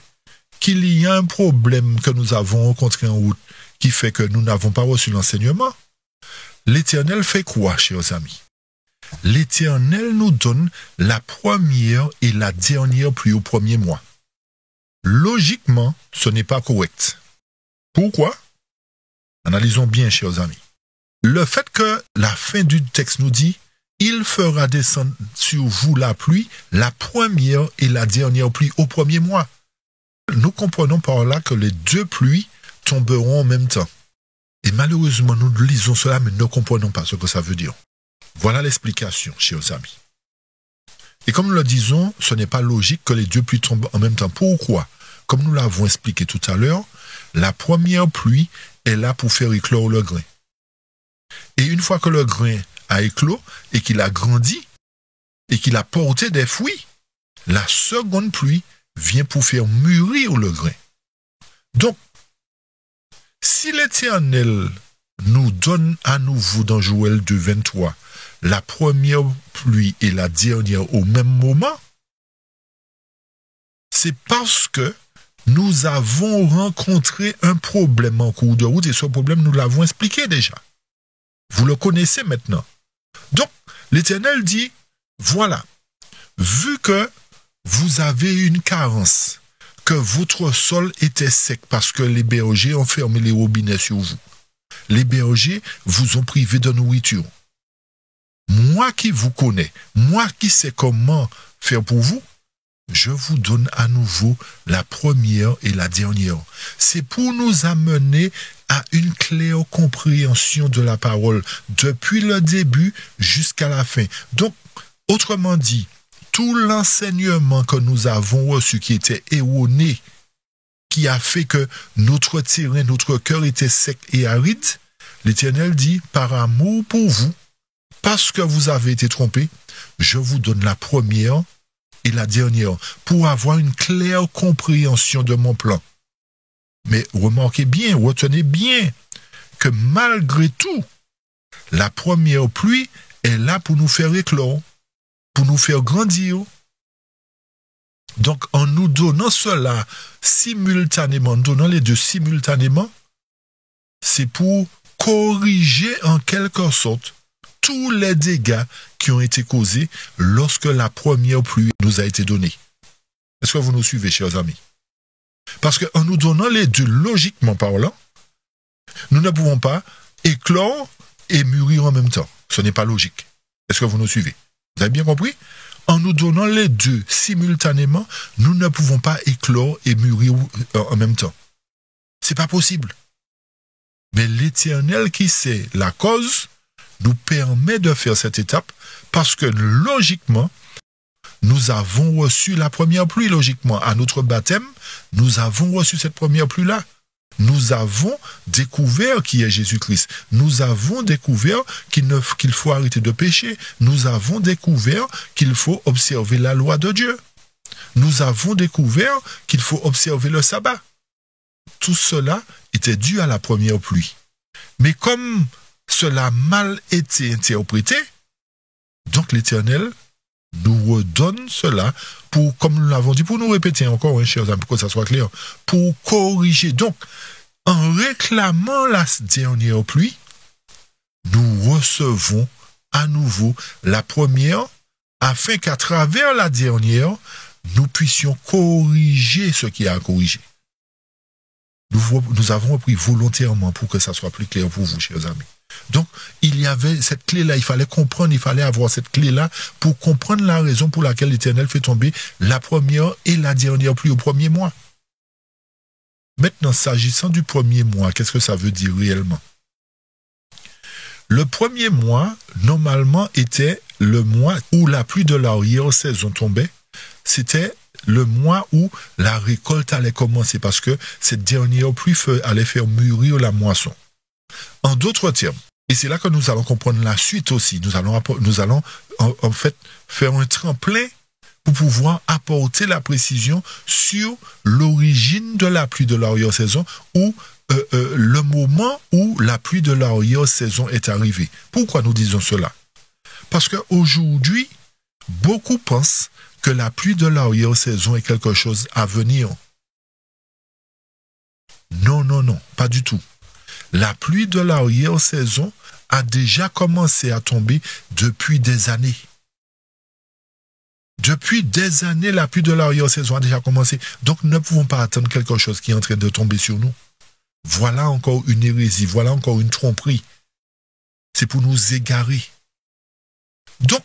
qu'il y a un problème que nous avons rencontré en route, qui fait que nous n'avons pas reçu l'enseignement, l'Éternel fait quoi, chers amis? L'Éternel nous donne la première et la dernière pluie au premier mois. Logiquement, ce n'est pas correct. Pourquoi? Analysons bien, chers amis. Le fait que la fin du texte nous dit « Il fera descendre sur vous la pluie, la première et la dernière pluie au premier mois ». Nous comprenons par là que les deux pluies tomberont en même temps. Et malheureusement, nous lisons cela, mais ne comprenons pas ce que ça veut dire. Voilà l'explication, chers amis. Et comme nous le disons, ce n'est pas logique que les deux pluies tombent en même temps. Pourquoi? Comme nous l'avons expliqué tout à l'heure, la première pluie est là pour faire éclore le grain. Et une fois que le grain a éclos et qu'il a grandi et qu'il a porté des fruits, la seconde pluie vient pour faire mûrir le grain. Donc, si l'Éternel nous donne à nouveau dans Joël 2, 23 la première pluie et la dernière au même moment, c'est parce que nous avons rencontré un problème en cours de route et ce problème, nous l'avons expliqué déjà. Vous le connaissez maintenant. Donc, l'Éternel dit, voilà, vu que vous avez une carence, que votre sol était sec parce que les bergers ont fermé les robinets sur vous, les bergers vous ont privé de nourriture. Moi qui vous connais, moi qui sais comment faire pour vous, je vous donne à nouveau la première et la dernière. C'est pour nous amener à une claire compréhension de la parole, depuis le début jusqu'à la fin. Donc, autrement dit, tout l'enseignement que nous avons reçu qui était erroné, qui a fait que notre terrain, notre cœur était sec et aride, l'Éternel dit, par amour pour vous, parce que vous avez été trompés, je vous donne la première et la dernière pour avoir une claire compréhension de mon plan. Mais remarquez bien, retenez bien que malgré tout, la première pluie est là pour nous faire éclore, pour nous faire grandir. Donc, en nous donnant cela simultanément, en donnant les deux simultanément, c'est pour corriger en quelque sorte tous les dégâts qui ont été causés lorsque la première pluie nous a été donnée. Est-ce que vous nous suivez, chers amis? Parce qu'en nous donnant les deux, logiquement parlant, nous ne pouvons pas éclore et mûrir en même temps. Ce n'est pas logique. Est-ce que vous nous suivez? Vous avez bien compris? En nous donnant les deux simultanément, nous ne pouvons pas éclore et mûrir en même temps. C'est pas possible. Mais l'Éternel qui sait la cause nous permet de faire cette étape parce que logiquement, nous avons reçu la première pluie, logiquement. À notre baptême, nous avons reçu cette première pluie-là. Nous avons découvert qui est Jésus-Christ. Nous avons découvert qu'il faut arrêter de pécher. Nous avons découvert qu'il faut observer la loi de Dieu. Nous avons découvert qu'il faut observer le sabbat. Tout cela était dû à la première pluie. Mais comme cela a mal été interprété, donc l'Éternel nous redonne cela pour, comme nous l'avons dit, pour nous répéter encore, chers amis, pour que ça soit clair, pour corriger. Donc, en réclamant la dernière pluie, nous recevons à nouveau la première, afin qu'à travers la dernière, nous puissions corriger ce qui a à corriger. Nous avons repris volontairement pour que ça soit plus clair pour vous, chers amis. Donc, il y avait cette clé-là, il fallait comprendre, il fallait avoir cette clé-là pour comprendre la raison pour laquelle l'Éternel fait tomber la première et la dernière pluie au premier mois. Maintenant, s'agissant du premier mois, qu'est-ce que ça veut dire réellement? Le premier mois, normalement, était le mois où la pluie de l'arrière-saison tombait. C'était le mois où la récolte allait commencer parce que cette dernière pluie allait faire mûrir la moisson. En d'autres termes, et c'est là que nous allons comprendre la suite aussi, nous allons en fait faire un tremplin pour pouvoir apporter la précision sur l'origine de la pluie de l'arrière-saison ou le moment où la pluie de l'arrière-saison est arrivée. Pourquoi nous disons cela? Parce qu'aujourd'hui, beaucoup pensent que la pluie de l'arrière-saison est quelque chose à venir. Non, non, non, pas du tout. La pluie de l'arrière-saison a déjà commencé à tomber depuis des années. Depuis des années, la pluie de l'arrière-saison a déjà commencé. Donc, nous ne pouvons pas attendre quelque chose qui est en train de tomber sur nous. Voilà encore une hérésie, voilà encore une tromperie. C'est pour nous égarer. Donc,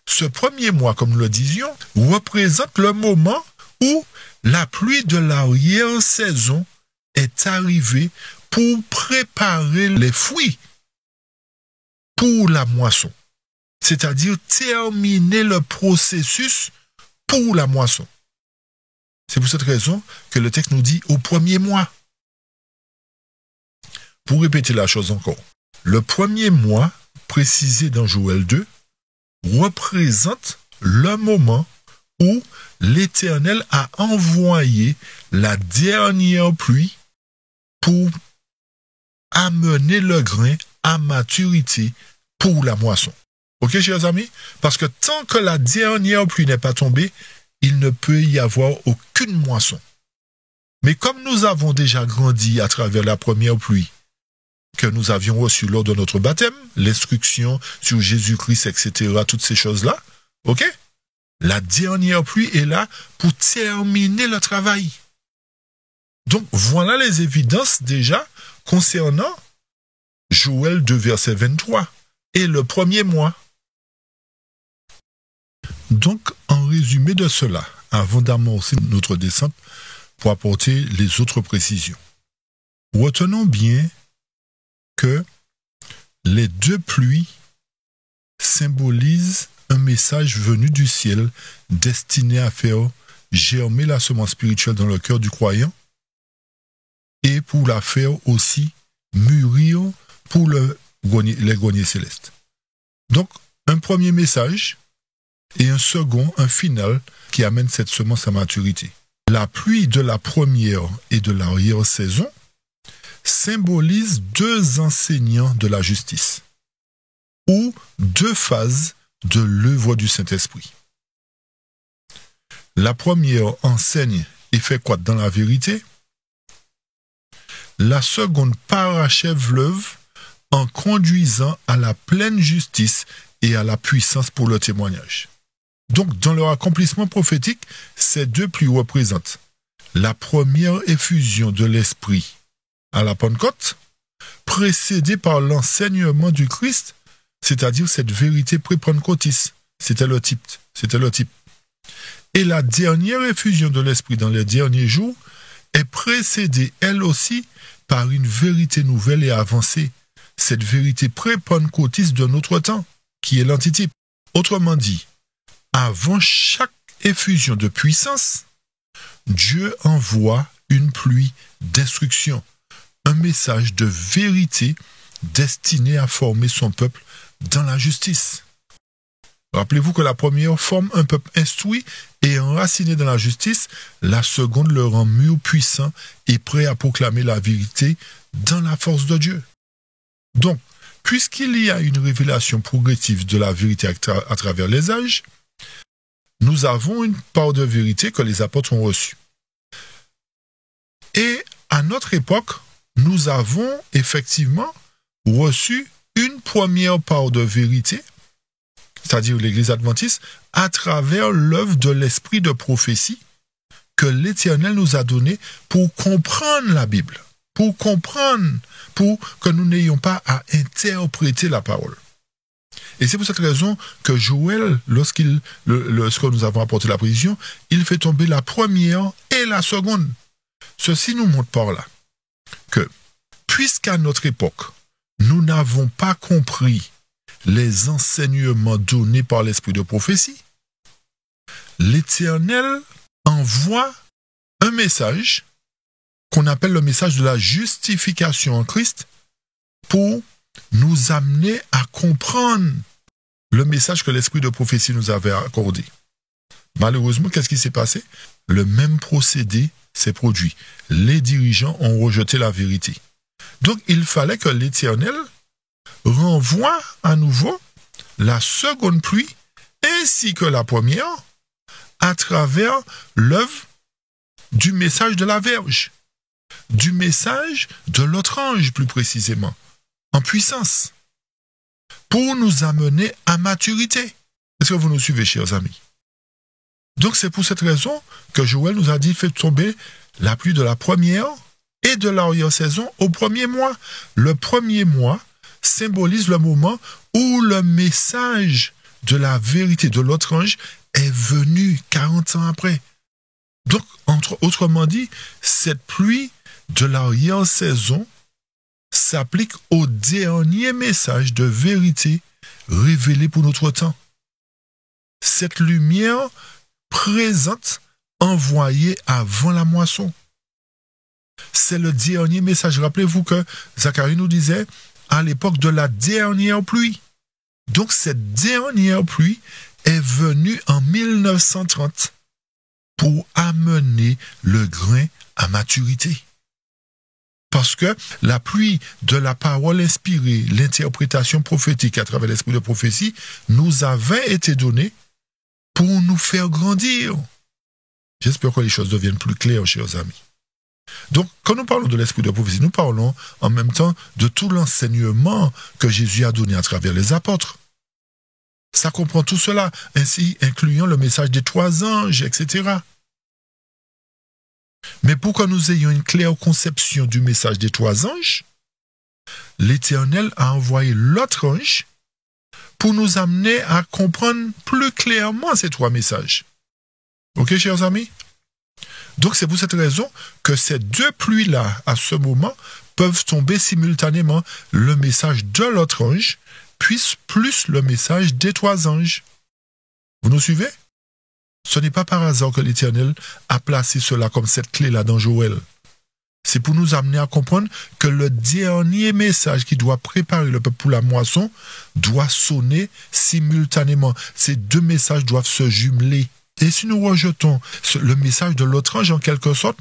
ce premier mois, comme nous le disions, représente le moment où la pluie de l'arrière-saison est arrivée pour préparer les fruits pour la moisson. C'est-à-dire terminer le processus pour la moisson. C'est pour cette raison que le texte nous dit au premier mois. Pour répéter la chose encore, le premier mois, précisé dans Joël 2, représente le moment où l'Éternel a envoyé la dernière pluie pour amener le grain à maturité pour la moisson. Ok, chers amis? Parce que tant que la dernière pluie n'est pas tombée, il ne peut y avoir aucune moisson. Mais comme nous avons déjà grandi à travers la première pluie que nous avions reçue lors de notre baptême, l'instruction sur Jésus-Christ, etc., toutes ces choses-là, ok? La dernière pluie est là pour terminer le travail. Donc, voilà les évidences déjà concernant Joël 2, verset 23, et le premier mois. Donc, en résumé de cela, avant d'amorcer notre descente pour apporter les autres précisions, retenons bien que les deux pluies symbolisent un message venu du ciel destiné à faire germer la semence spirituelle dans le cœur du croyant et pour la faire aussi mûrir pour les greniers célestes. Donc, un premier message et un second, un final, qui amène cette semence à maturité. La pluie de la première et de l'arrière-saison symbolise deux enseignants de la justice, ou deux phases de l'œuvre du Saint-Esprit. La première enseigne et fait croître dans la vérité. La seconde parachève l'œuvre en conduisant à la pleine justice et à la puissance pour le témoignage. Donc, dans leur accomplissement prophétique, ces deux pluies représentent la première effusion de l'Esprit à la Pentecôte, précédée par l'enseignement du Christ, c'est-à-dire cette vérité pré-pentecôtiste. C'était le type. Et la dernière effusion de l'Esprit dans les derniers jours est précédée, elle aussi, par une vérité nouvelle et avancée, cette vérité pré-pentecôtiste de notre temps, qui est l'antitype. Autrement dit, avant chaque effusion de puissance, Dieu envoie une pluie d'instruction, un message de vérité destiné à former son peuple dans la justice. Rappelez-vous que la première forme un peuple instruit et enraciné dans la justice, la seconde le rend mûr, puissant et prêt à proclamer la vérité dans la force de Dieu. Donc, puisqu'il y a une révélation progressive de la vérité à travers les âges, nous avons une part de vérité que les apôtres ont reçue. Et à notre époque, nous avons effectivement reçu une première part de vérité, c'est-à-dire l'Église adventiste, à travers l'œuvre de l'esprit de prophétie que l'Éternel nous a donné pour comprendre la Bible, pour que nous n'ayons pas à interpréter la parole. Et c'est pour cette raison que Joël, lorsque nous avons apporté la précision, il fait tomber la première et la seconde. Ceci nous montre par là que, puisqu'à notre époque, nous n'avons pas compris les enseignements donnés par l'esprit de prophétie, l'Éternel envoie un message qu'on appelle le message de la justification en Christ pour nous amener à comprendre le message que l'esprit de prophétie nous avait accordé. Malheureusement, qu'est-ce qui s'est passé? Le même procédé s'est produit. Les dirigeants ont rejeté la vérité. Donc, il fallait que l'Éternel renvoie à nouveau la seconde pluie ainsi que la première à travers l'œuvre du message de la Vierge, du message de l'autre ange plus précisément, en puissance, pour nous amener à maturité. Est-ce que vous nous suivez, chers amis? Donc c'est pour cette raison que Joël nous a dit, fait tomber la pluie de la première et de l'arrière-saison au premier mois. Le premier mois symbolise le moment où le message de la vérité de l'autre ange est venu 40 ans après. Donc, autrement dit, cette pluie de l'arrière-saison s'applique au dernier message de vérité révélé pour notre temps. Cette lumière présente envoyée avant la moisson. C'est le dernier message. Rappelez-vous que Zacharie nous disait à l'époque de la dernière pluie. Donc cette dernière pluie est venue en 1930 pour amener le grain à maturité. Parce que la pluie de la parole inspirée, l'interprétation prophétique à travers l'esprit de prophétie, nous avait été donnée pour nous faire grandir. J'espère que les choses deviennent plus claires, chers amis. Donc, quand nous parlons de l'esprit de prophétie, nous parlons en même temps de tout l'enseignement que Jésus a donné à travers les apôtres. Ça comprend tout cela, ainsi incluant le message des 3 anges, etc. Mais pour que nous ayons une claire conception du message des 3 anges, l'Éternel a envoyé l'autre ange pour nous amener à comprendre plus clairement ces trois messages. Ok, chers amis? Donc, c'est pour cette raison que ces deux pluies-là, à ce moment, peuvent tomber simultanément, le message de l'autre ange, puis plus le message des trois anges. Vous nous suivez? Ce n'est pas par hasard que l'Éternel a placé cela comme cette clé-là dans Joël. C'est pour nous amener à comprendre que le dernier message qui doit préparer le peuple pour la moisson doit sonner simultanément. Ces deux messages doivent se jumeler. Et si nous rejetons le message de l'autre ange, en quelque sorte,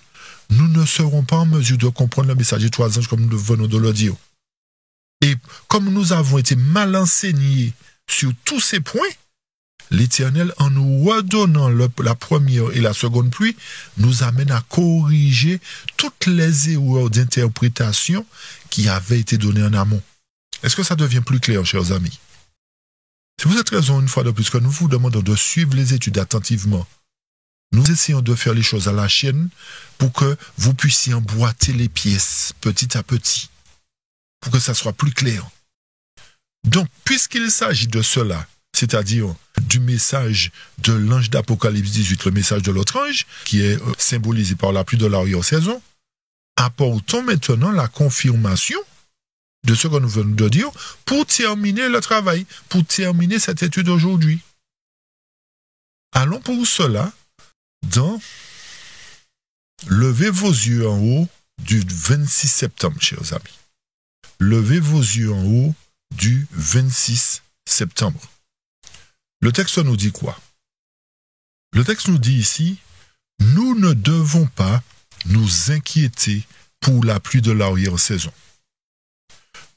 nous ne serons pas en mesure de comprendre le message des trois anges comme nous venons de le dire. Et comme nous avons été mal enseignés sur tous ces points, l'Éternel, en nous redonnant la première et la seconde pluie, nous amène à corriger toutes les erreurs d'interprétation qui avaient été données en amont. Est-ce que ça devient plus clair, chers amis? C'est pour cette raison, une fois de plus, que nous vous demandons de suivre les études attentivement. Nous essayons de faire les choses à la chaîne pour que vous puissiez emboîter les pièces petit à petit, pour que ça soit plus clair. Donc, puisqu'il s'agit de cela, c'est-à-dire du message de l'ange d'Apocalypse 18, le message de l'autre ange, qui est symbolisé par la pluie de l'arrière-saison, apportons maintenant la confirmation de ce que nous venons de dire pour terminer le travail, pour terminer cette étude aujourd'hui. Allons pour cela dans Levez vos yeux en haut du 26 septembre, chers amis. Levez vos yeux en haut du 26 septembre. Le texte nous dit quoi? Le texte nous dit ici, nous ne devons pas nous inquiéter pour la pluie de l'arrière-saison.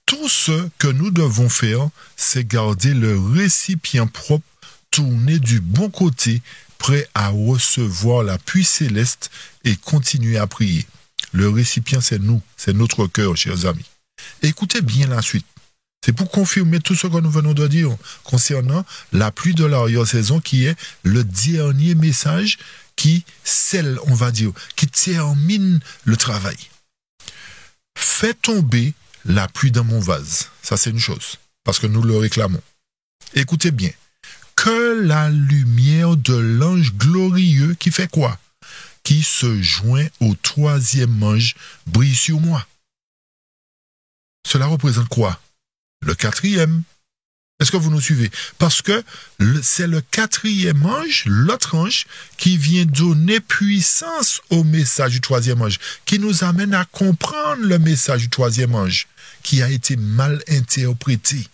Tout ce que nous devons faire, c'est garder le récipient propre, tourné du bon côté, prêt à recevoir la pluie céleste et continuer à prier. Le récipient, c'est nous, c'est notre cœur, chers amis. Écoutez bien la suite. C'est pour confirmer tout ce que nous venons de dire concernant la pluie de l'arrière-saison qui est le dernier message qui scelle, on va dire, qui termine le travail. Fais tomber la pluie dans mon vase. Ça, c'est une chose, parce que nous le réclamons. Écoutez bien. Que la lumière de l'ange glorieux qui fait quoi? Qui se joint au troisième ange brille sur moi. Cela représente quoi? Le quatrième. Est-ce que vous nous suivez? Parce que c'est le quatrième ange, l'autre ange, qui vient donner puissance au message du troisième ange, qui nous amène à comprendre le message du troisième ange, qui a été mal interprété.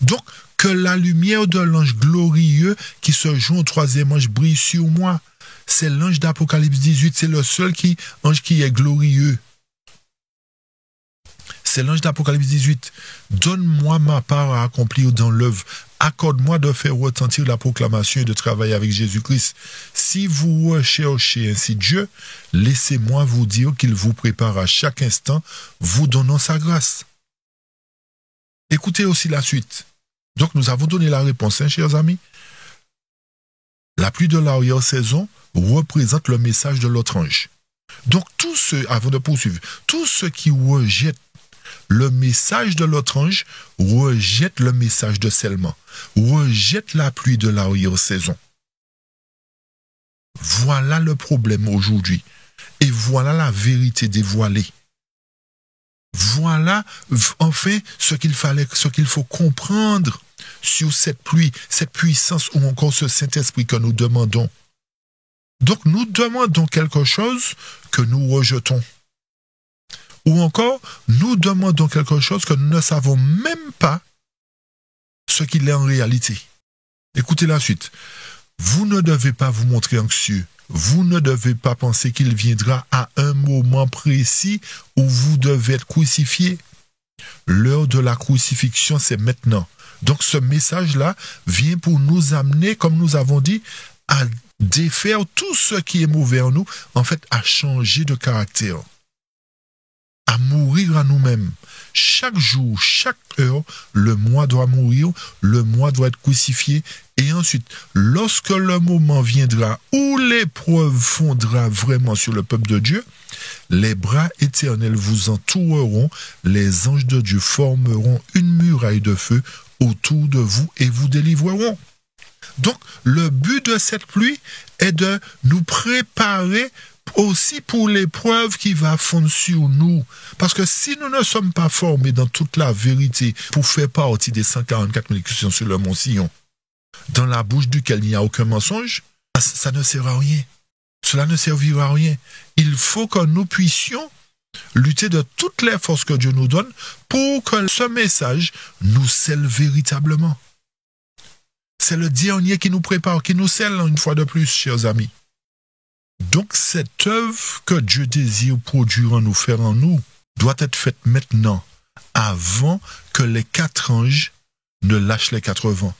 Donc, que la lumière de l'ange glorieux qui se joint au troisième ange brille sur moi. C'est l'ange d'Apocalypse 18, c'est le seul ange qui est glorieux. C'est l'ange d'Apocalypse 18. Donne-moi ma part à accomplir dans l'œuvre. Accorde-moi de faire retentir la proclamation et de travailler avec Jésus-Christ. Si vous recherchez ainsi Dieu, laissez-moi vous dire qu'il vous prépare à chaque instant, vous donnant sa grâce. Écoutez aussi la suite. Donc nous avons donné la réponse, hein, chers amis. La pluie de l'arrière-saison représente le message de l'autre ange. Donc tous ceux, avant de poursuivre, tous ceux qui rejettent le message de l'autre ange rejettent le message de scellement, rejettent la pluie de l'arrière-saison. Voilà le problème aujourd'hui. Et voilà la vérité dévoilée. Voilà, enfin, ce qu'il faut comprendre sur cette pluie, cette puissance ou encore ce Saint-Esprit que nous demandons. Donc, nous demandons quelque chose que nous rejetons. Ou encore, nous demandons quelque chose que nous ne savons même pas ce qu'il est en réalité. Écoutez la suite. Vous ne devez pas vous montrer anxieux. Vous ne devez pas penser qu'il viendra à un moment précis où vous devez être crucifié. L'heure de la crucifixion, c'est maintenant. Donc ce message-là vient pour nous amener, comme nous avons dit, à défaire tout ce qui est mauvais en nous, en fait, à changer de caractère, à mourir à nous-mêmes. Chaque jour, chaque heure, le moi doit mourir, le moi doit être crucifié. Et ensuite, lorsque le moment viendra où l'épreuve fondra vraiment sur le peuple de Dieu, les bras éternels vous entoureront, les anges de Dieu formeront une muraille de feu autour de vous et vous délivreront. Donc, le but de cette pluie est de nous préparer aussi pour l'épreuve qui va fondre sur nous. Parce que si nous ne sommes pas formés dans toute la vérité pour faire partie des 144 000 qui sont sur le mont Sion, dans la bouche duquel il n'y a aucun mensonge, ça ne sert à rien. Cela ne servira à rien. Il faut que nous puissions lutter de toutes les forces que Dieu nous donne pour que ce message nous scelle véritablement. C'est le dernier qui nous prépare, qui nous scelle une fois de plus, chers amis. Donc cette œuvre que Dieu désire produire en nous, faire en nous, doit être faite maintenant, avant que les 4 anges ne lâchent les 4 vents.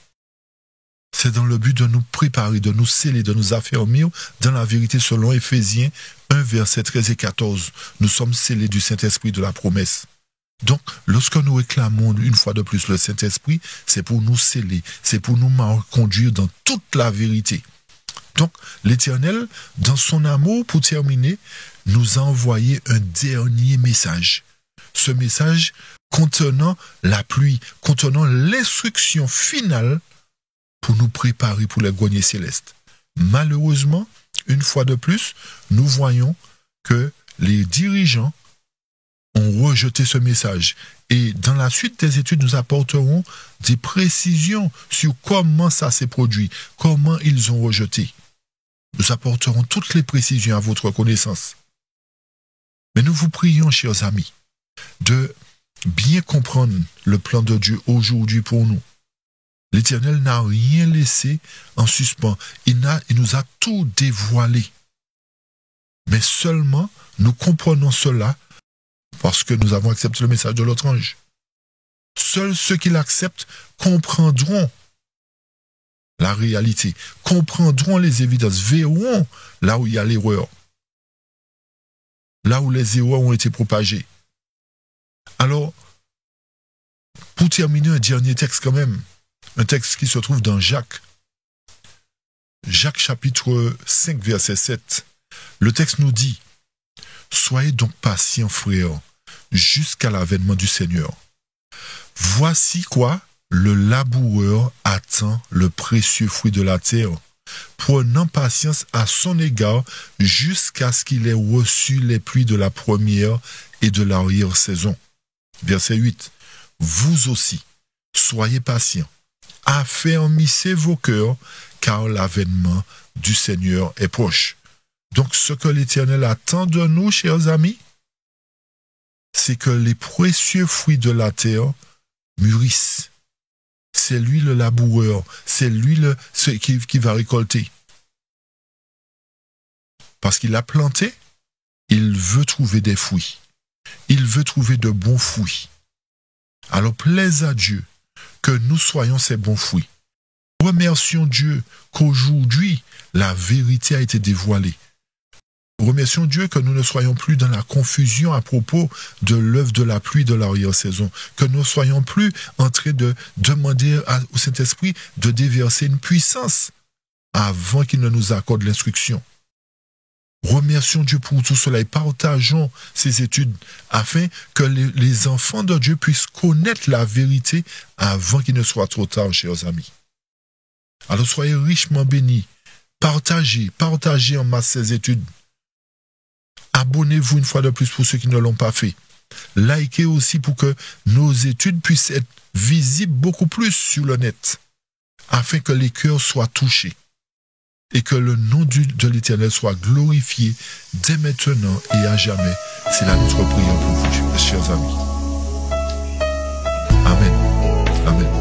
C'est dans le but de nous préparer, de nous sceller, de nous affermir dans la vérité selon Éphésiens 1, versets 13 et 14. Nous sommes scellés du Saint-Esprit de la promesse. Donc, lorsque nous réclamons une fois de plus le Saint-Esprit, c'est pour nous sceller, c'est pour nous conduire dans toute la vérité. Donc, l'Éternel, dans son amour, pour terminer, nous a envoyé un dernier message. Ce message contenant la pluie, contenant l'instruction finale pour nous préparer pour les greniers célestes. Malheureusement, une fois de plus, nous voyons que les dirigeants ont rejeté ce message. Et dans la suite des études, nous apporterons des précisions sur comment ça s'est produit, comment ils ont rejeté. Nous apporterons toutes les précisions à votre connaissance. Mais nous vous prions, chers amis, de bien comprendre le plan de Dieu aujourd'hui pour nous. L'Éternel n'a rien laissé en suspens. Il nous a tout dévoilé. Mais seulement, nous comprenons cela parce que nous avons accepté le message de l'autre ange. Seuls ceux qui l'acceptent comprendront la réalité, comprendront les évidences, verront là où il y a l'erreur, là où les erreurs ont été propagées. Alors, pour terminer, un dernier texte quand même, un texte qui se trouve dans Jacques. Jacques chapitre 5, verset 7. Le texte nous dit, « Soyez donc patients, frères, jusqu'à l'avènement du Seigneur. Voici quoi? Le laboureur attend le précieux fruit de la terre, prenant patience à son égard jusqu'à ce qu'il ait reçu les pluies de la première et de l'arrière-saison. » Verset 8. « Vous aussi, soyez patients, affermissez vos cœurs, car l'avènement du Seigneur est proche. » Donc, ce que l'Éternel attend de nous, chers amis, c'est que les précieux fruits de la terre mûrissent. C'est lui le laboureur, c'est lui qui va récolter. Parce qu'il a planté, il veut trouver des fruits. Il veut trouver de bons fruits. Alors, plaise à Dieu que nous soyons ces bons fruits. Remercions Dieu qu'aujourd'hui, la vérité a été dévoilée. Remercions Dieu que nous ne soyons plus dans la confusion à propos de l'œuvre de la pluie de l'arrière-saison, que nous ne soyons plus en train de demander au Saint-Esprit de déverser une puissance avant qu'il ne nous accorde l'instruction. Remercions Dieu pour tout cela et partageons ces études afin que les enfants de Dieu puissent connaître la vérité avant qu'il ne soit trop tard, chers amis. Alors soyez richement bénis, partagez en masse ces études. Abonnez-vous une fois de plus pour ceux qui ne l'ont pas fait. Likez aussi pour que nos études puissent être visibles beaucoup plus sur le net, afin que les cœurs soient touchés et que le nom de l'Éternel soit glorifié dès maintenant et à jamais. C'est là notre prière pour vous, chers amis. Amen. Amen.